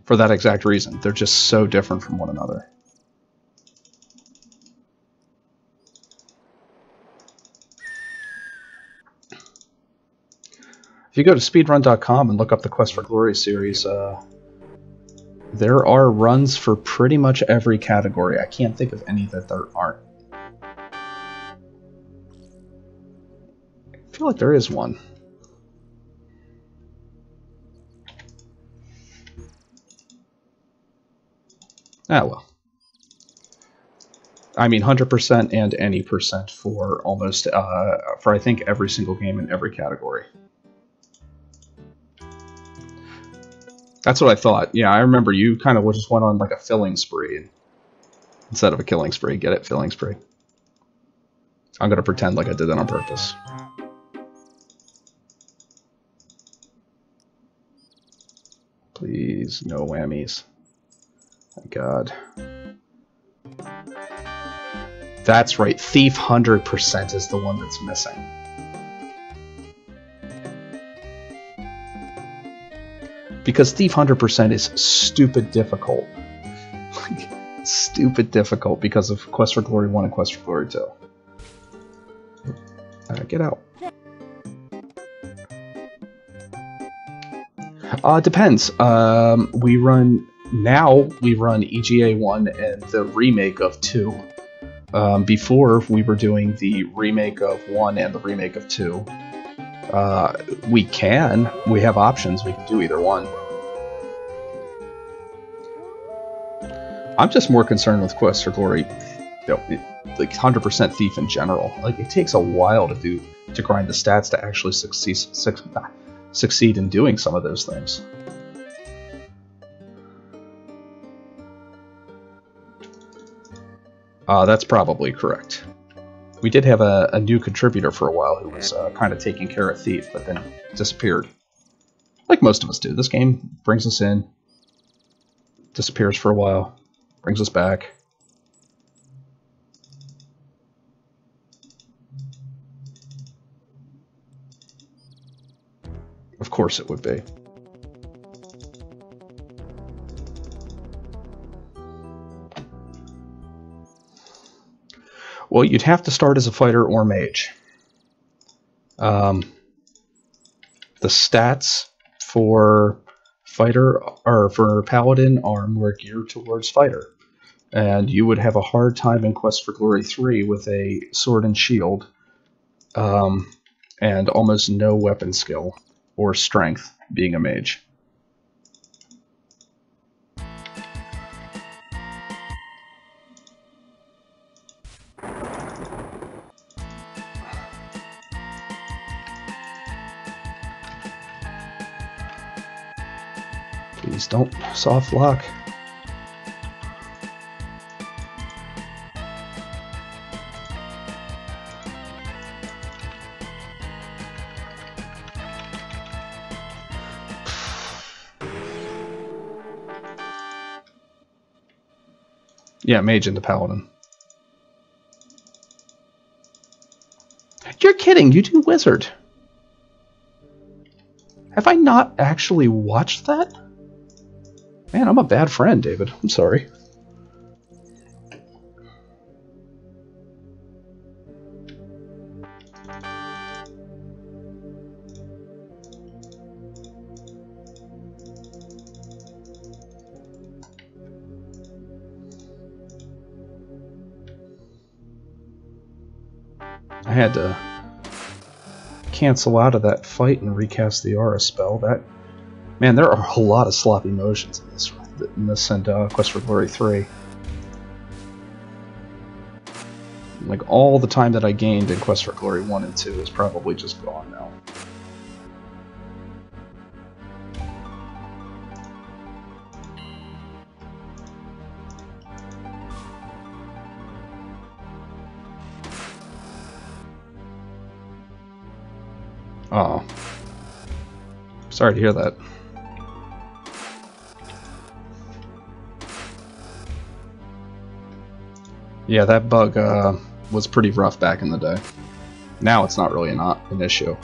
For that exact reason. They're just so different from one another. If you go to speedrun.com and look up the Quest for Glory series, there are runs for pretty much every category. I can't think of any that there aren't. I feel like there is one. Ah, well. I mean, 100% and any percent for almost, for I think every single game in every category. That's what I thought. Yeah, I remember you kind of just went on like a filling spree instead of a killing spree. Get it? Filling spree. I'm going to pretend like I did that on purpose. Please, no whammies. Thank God. That's right. Thief 100% is the one that's missing. Because Thief 100% is stupid difficult. Stupid difficult because of Quest for Glory 1 and Quest for Glory 2. Get out. Depends. We run EGA 1 and the remake of 2. Before, we were doing the remake of 1 and the remake of 2. We have options, we can do either one. I'm just more concerned with Quest for Glory, like 100% Thief in general. Like, it takes a while to grind the stats to actually succeed in doing some of those things. That's probably correct. We did have a new contributor for a while who was kind of taking care of Thief, but then disappeared. Like most of us do. This game brings us in, disappears for a while, brings us back. Of course it would be. Well, you'd have to start as a fighter or mage. The stats for fighter or for paladin are more geared towards fighter, and you would have a hard time in Quest for Glory 3 with a sword and shield, and almost no weapon skill or strength being a mage. Please don't soft lock. Yeah, mage into paladin. You're kidding, you do wizard. Have I not actually watched that? Man, I'm a bad friend, David. I'm sorry. I had to cancel out of that fight and recast the aura spell. Man, there are a lot of sloppy motions in this and Quest for Glory 3. Like, all the time that I gained in Quest for Glory 1 and 2 is probably just gone now. Oh. Sorry to hear that. Yeah, that bug was pretty rough back in the day. Now it's not really an issue.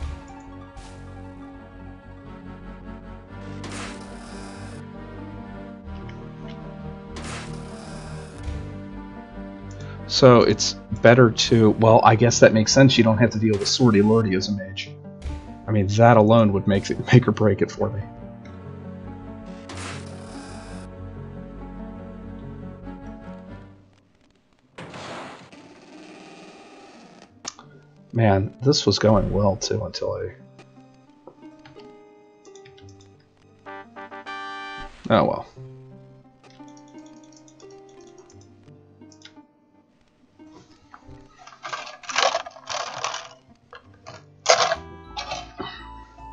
So it's better to... Well, I guess that makes sense. You don't have to deal with Swordy Lordy as a mage. I mean, that alone would make or break it for me. Man, this was going well too until oh well.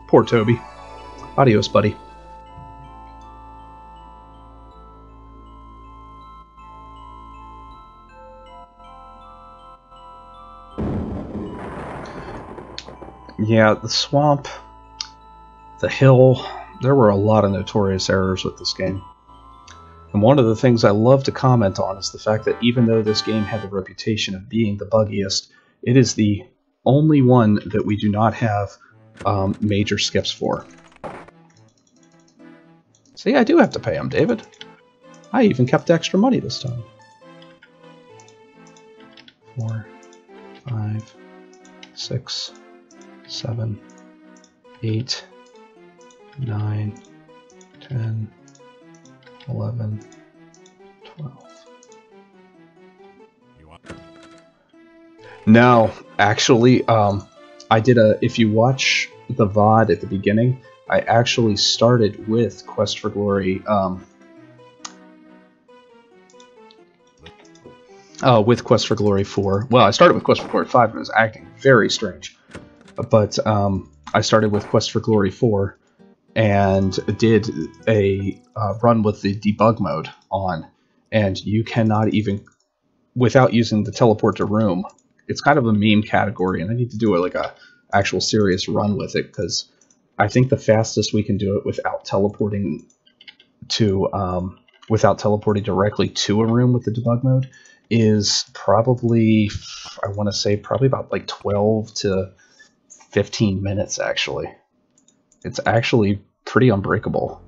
Poor Toby. Adios, buddy. Yeah, the swamp, the hill, there were a lot of notorious errors with this game. And one of the things I love to comment on is the fact that even though this game had the reputation of being the buggiest, it is the only one that we do not have major skips for. See, I do have to pay him, David. I even kept extra money this time. 4, 5, 6, 7, 8, 9, 10, 11, 12. No, actually, I did if you watch the VOD at the beginning, I actually started with Quest for Glory, with Quest for Glory 4. Well, I started with Quest for Glory 5 and it was acting very strange. But I started with Quest for Glory 4 and did a run with the debug mode on, and you cannot even, without using the teleport to room, it's kind of a meme category, and I need to do like a actual serious run with it, because I think the fastest we can do it without teleporting directly to a room with the debug mode is probably, I want to say, probably about like 12 to 15 minutes, actually. It's actually pretty unbreakable.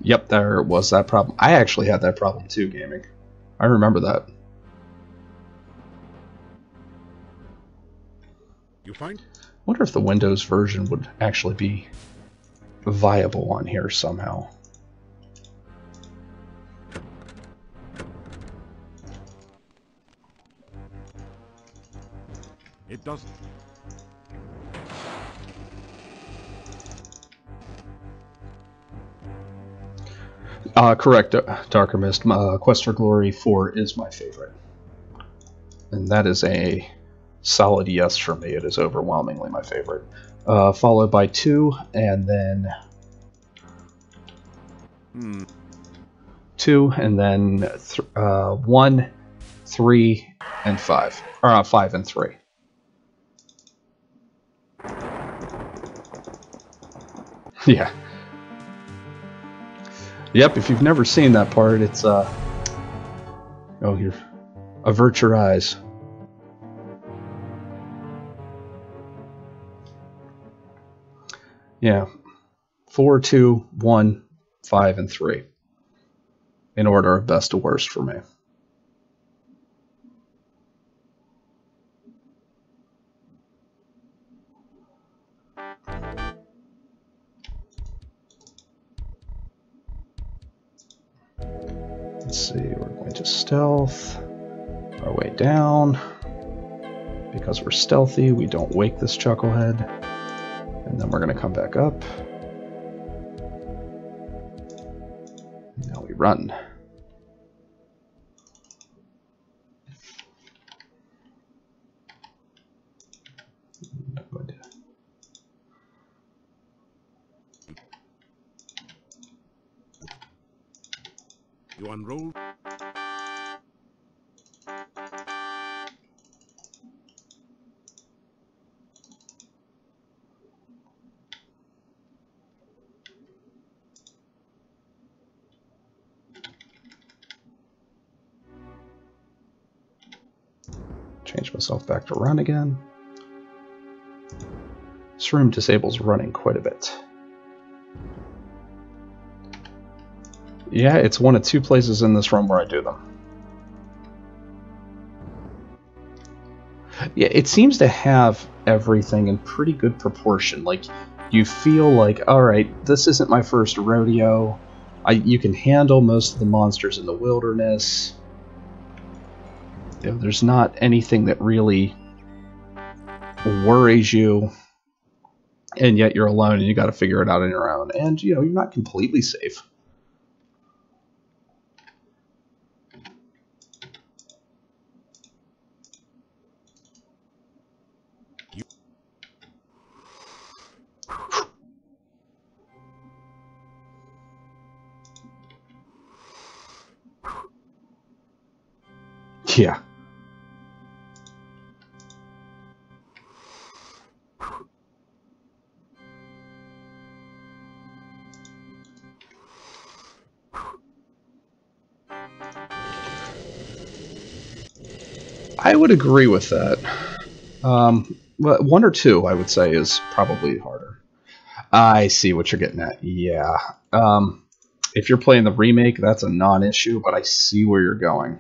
Yep, there was that problem. I actually had that problem too, gaming. I remember that. You find? Wonder if the Windows version would actually be viable on here somehow. It doesn't. Correct, Darker Mist. Quest for Glory 4 is my favorite. And that is a solid yes for me. It is overwhelmingly my favorite. Followed by 2, and then 2, and then 1, 3, and 5. Or 5 and 3. Yeah. Yep, if you've never seen that part, it's oh, here, avert your eyes. Yeah, 4, 2, 1, 5, and 3 in order of best to worst for me. Let's see, we're going to stealth our way down. Because we're stealthy, we don't wake this chucklehead. And then we're going to come back up. And now we run. You unroll. Change myself back to run again. This room disables running quite a bit. Yeah, it's one of 2 places in this room where I do them. Yeah, it seems to have everything in pretty good proportion. Like, you feel like, alright, this isn't my first rodeo. You can handle most of the monsters in the wilderness. You know, there's not anything that really worries you, and yet you're alone and you got to figure it out on your own. And, you know, you're not completely safe. Yeah. I would agree with that. But 1 or 2, I would say, is probably harder. I see what you're getting at. Yeah. If you're playing the remake, that's a non-issue, but I see where you're going.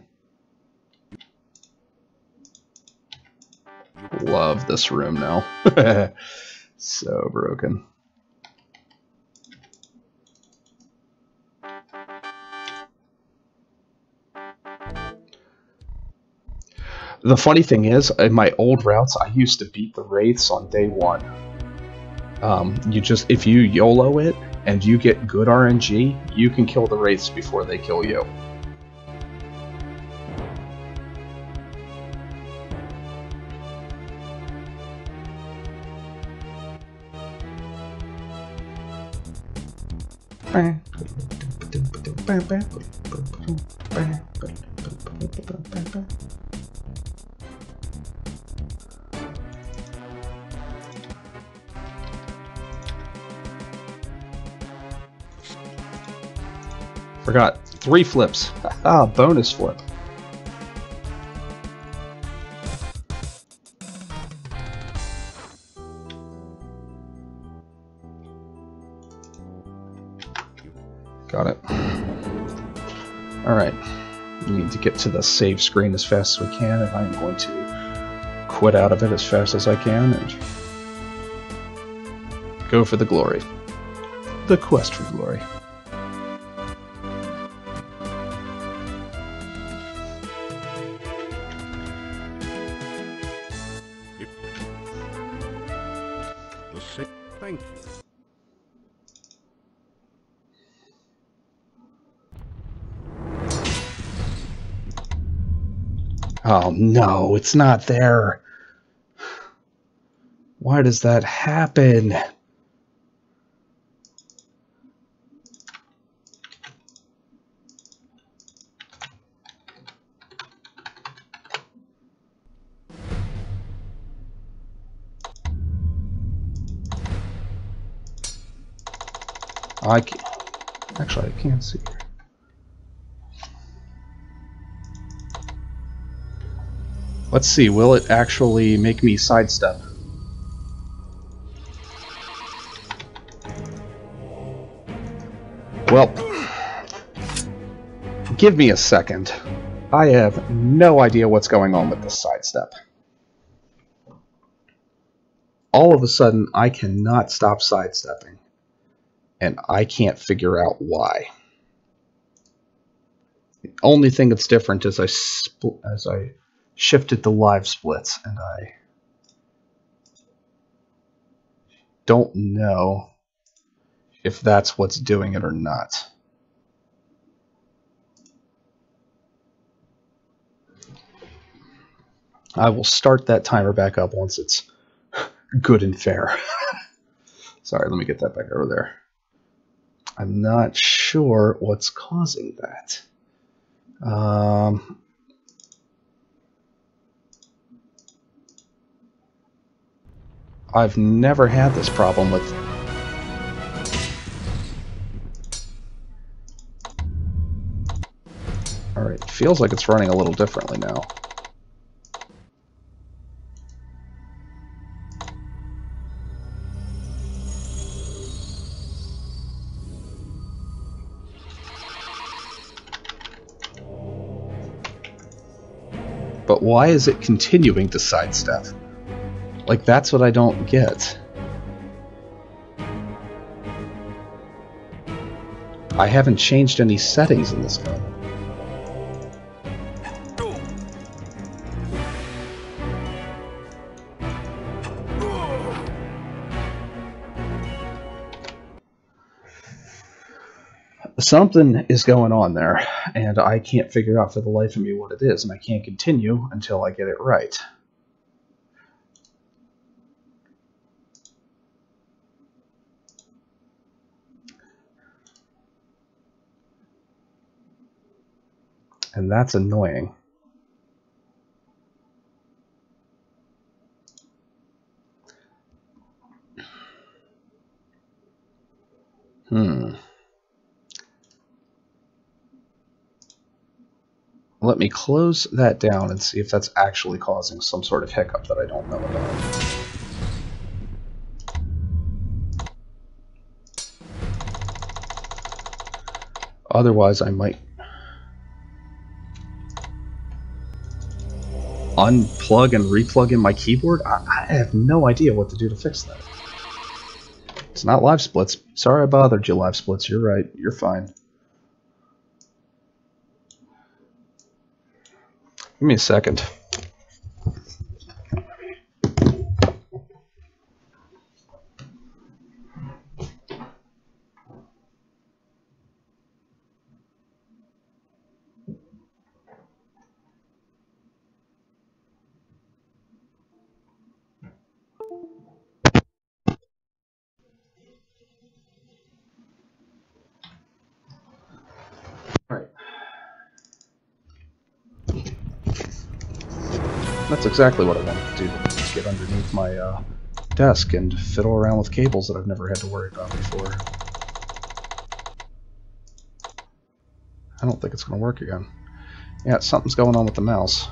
Love this room now. So broken. The funny thing is, in my old routes, I used to beat the wraiths on day 1. If you YOLO it and you get good RNG, you can kill the wraiths before they kill you. Forgot 3 flips. Ah, bonus flip. Got it. Alright. We need to get to the save screen as fast as we can, and I'm going to quit out of it as fast as I can and go for the glory. The quest for glory. Thank you. Oh no, it's not there. Why does that happen? Actually, I can't see. Let's see, will it actually make me sidestep? Well, give me a second. I have no idea what's going on with this sidestep. All of a sudden, I cannot stop sidestepping, and I can't figure out why. The only thing that's different is as I shifted the live splits, and I don't know if that's what's doing it or not. I will start that timer back up once it's good and fair. Sorry, let me get that back over there. I'm not sure what's causing that. I've never had this problem with... Alright, feels like it's running a little differently now. But why is it continuing to sidestep? Like, that's what I don't get. I haven't changed any settings in this gun. Something is going on there, and I can't figure out for the life of me what it is, and I can't continue until I get it right. And that's annoying. Let me close that down and see if that's actually causing some sort of hiccup that I don't know about. Otherwise, I might unplug and replug in my keyboard. I have no idea what to do to fix that. It's not live splits. Sorry I bothered you, live splits. You're right. You're fine. Give me a second. All right. That's exactly what I wanted to do. Get underneath my desk and fiddle around with cables that I've never had to worry about before. I don't think it's going to work again. Yeah, something's going on with the mouse.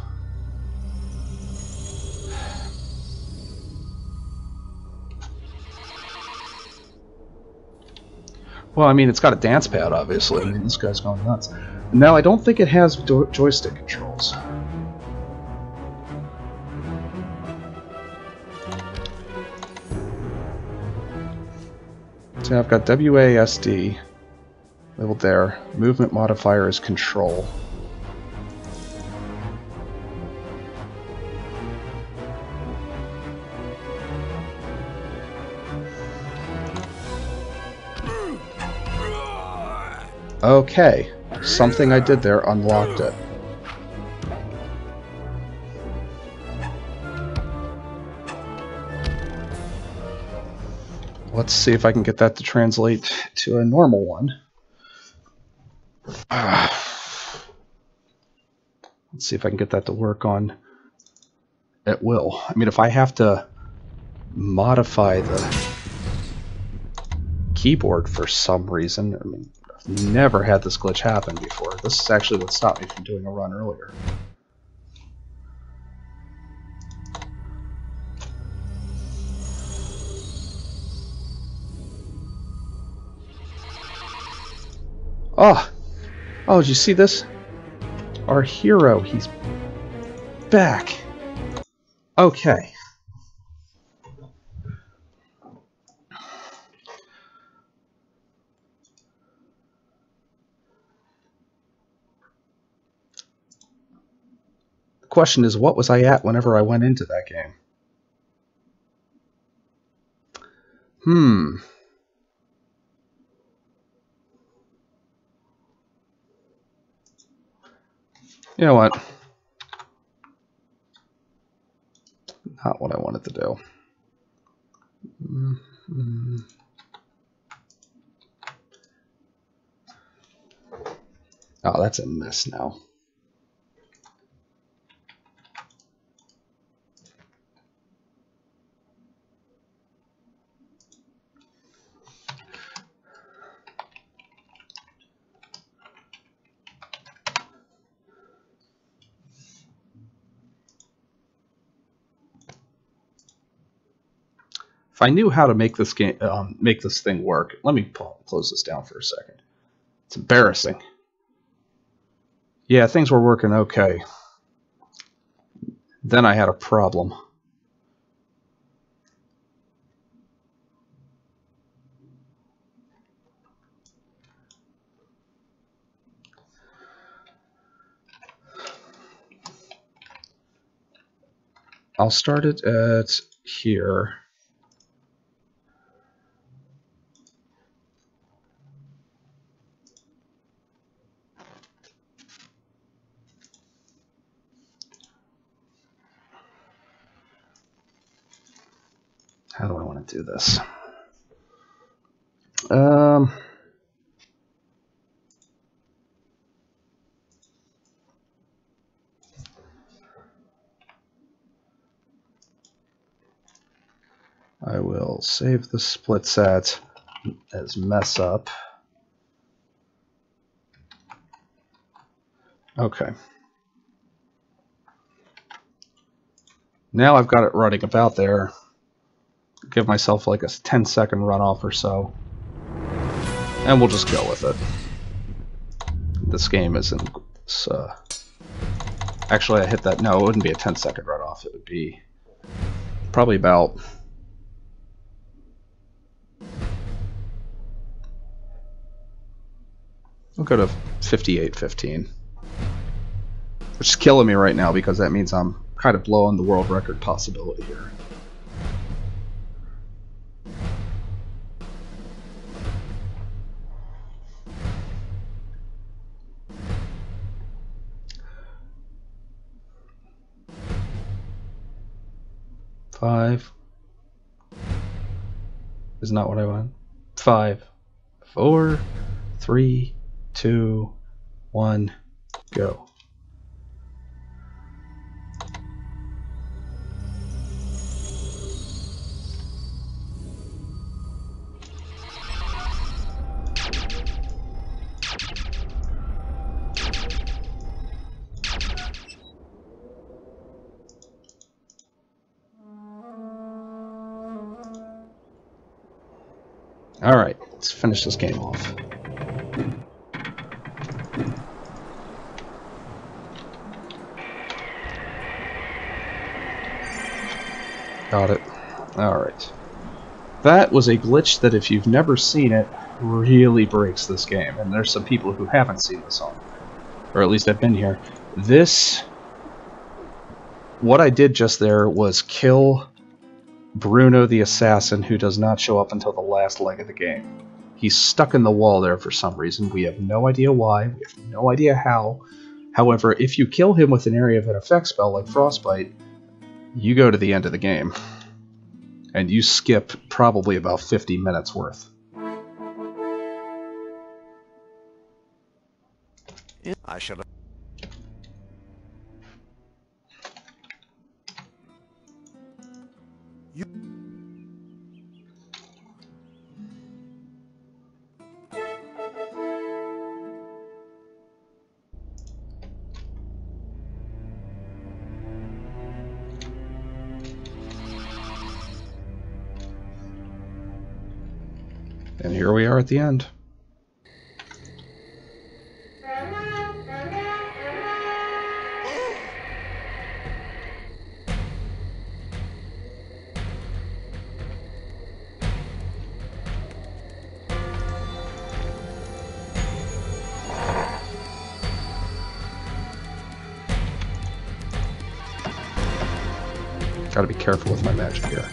Well, I mean, it's got a dance pad, obviously. I mean, this guy's going nuts. No, I don't think it has joystick controls. So I've got WASD labeled there. Movement modifier is control. Okay, something I did there unlocked it. Let's see if I can get that to translate to a normal one. Let's see if I can get that to work on at will. I mean, if I have to modify the keyboard for some reason, I mean, I've never had this glitch happen before. This is actually what stopped me from doing a run earlier. Oh! Oh, did you see this? Our hero, he's back. Okay. The question is, what was I at whenever I went into that game? You know what? Not what I wanted to do. Oh, that's a mess now. If I knew how to make this game, make this thing work, let me close this down for a second. It's embarrassing. Yeah, things were working okay. Then I had a problem. I'll start it at here. How do I want to do this? I will save the split set as mess up. Okay. Now I've got it running about there. Give myself like a 10-second runoff or so. And we'll just go with it. This game isn't... actually, I hit that. No, it wouldn't be a 10-second runoff. It would be probably about... We'll go to 58:15. Which is killing me right now because that means I'm kind of blowing the world record possibility here. Five is not what I want. 5, 4, 3, 2, 1, go. Alright, let's finish this game off. Got it. Alright. That was a glitch that, if you've never seen it, really breaks this game. And there's some people who haven't seen this song. Or at least have been here. This... What I did just there was kill Bruno the assassin, who does not show up until the last leg of the game. He's stuck in the wall there for some reason. We have no idea why. We have no idea how. However, if you kill him with an area of an effect spell like Frostbite, you go to the end of the game. And you skip probably about 50 minutes worth. I shall... And here we are at the end. Gotta be careful with my magic here.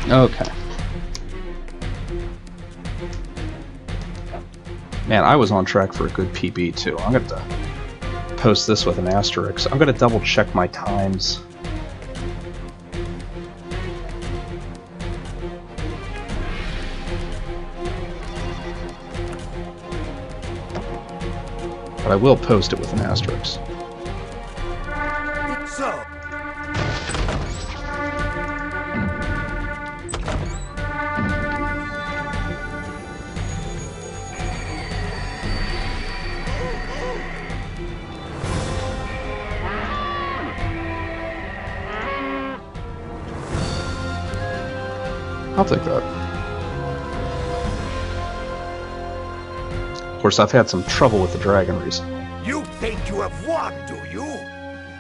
Okay. Man, I was on track for a good PB too. I'm gonna have to post this with an asterisk. I'm gonna double check my times. But I will post it with an asterisk. So, I'll take that. Of course, I've had some trouble with the dragon recently. You think you have won, do you?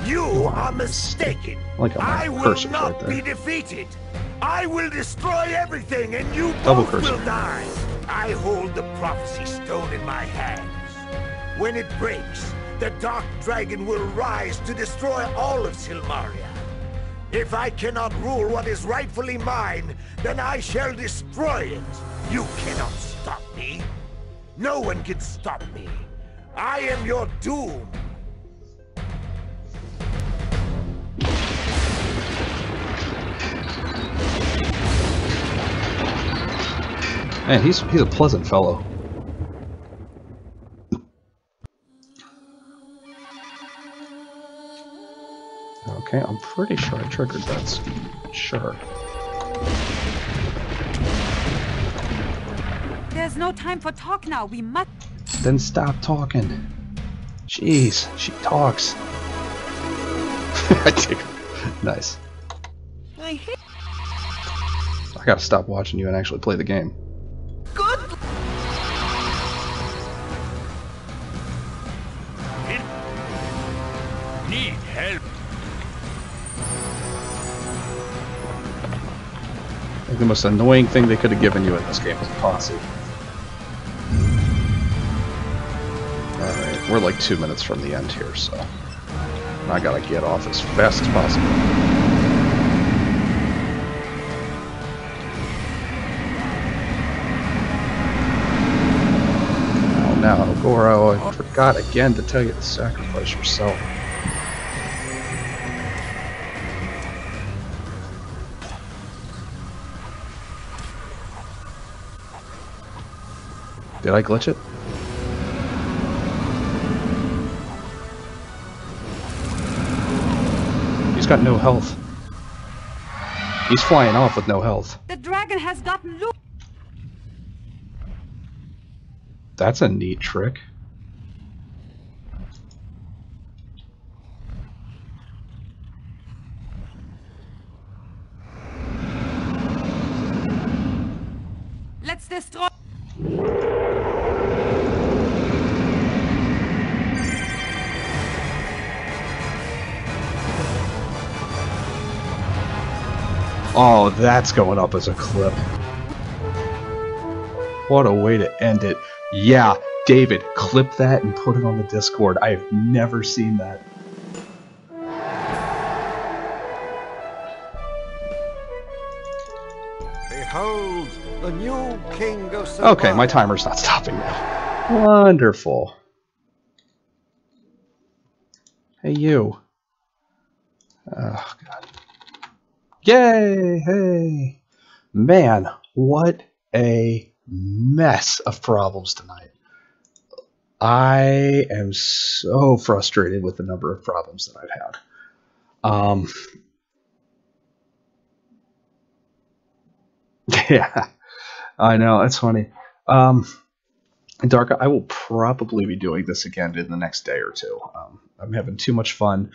You are mistaken. Like I will cursors not right there. be defeated. I will destroy everything and you Double both cursor. will die. I hold the prophecy stone in my hands. When it breaks, the dark dragon will rise to destroy all of Silmaria. If I cannot rule what is rightfully mine, then I shall destroy it. You cannot stop me. No one can stop me. I am your doom. Man, he's a pleasant fellow. Okay, I'm pretty sure I triggered that. Sure. There's no time for talk now. We must. Then stop talking. Jeez, she talks. I take her. Nice. I gotta stop watching you and actually play the game. Good. need help. I think the most annoying thing they could have given you in this game was a posse. Alright, we're like 2 minutes from the end here, so I gotta get off as fast as possible. Oh no, Goro, I forgot again to tell you to sacrifice yourself. Did I glitch it? He's got no health. He's flying off with no health. The dragon has gotten loose. That's a neat trick. Let's destroy. Oh, that's going up as a clip. What a way to end it. Yeah, David, clip that and put it on the Discord. I have never seen that. Behold, the new king of Silmaria. Okay, my timer's not stopping now. Wonderful. Hey, you. Oh, God. Yay! Hey! Man, what a mess of problems tonight. I am so frustrated with the number of problems that I've had. Yeah, I know, it's funny. Darka, I will probably be doing this again in the next day or two. I'm having too much fun.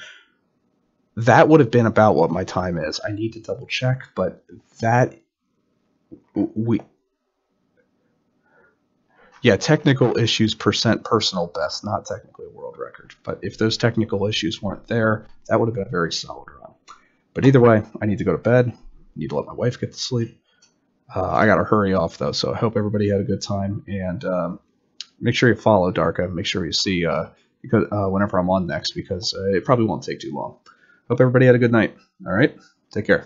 that would have been about what my time is. I need to double check, but that yeah, technical issues percent personal best, not technically a world record. But if those technical issues weren't there, that would have been a very solid run. But either way, I need to go to bed. I need to let my wife get to sleep. I got to hurry off, though, so I hope everybody had a good time. And make sure you follow Darka. Make sure you see whenever I'm on next, because it probably won't take too long. Hope everybody had a good night. All right? Take care.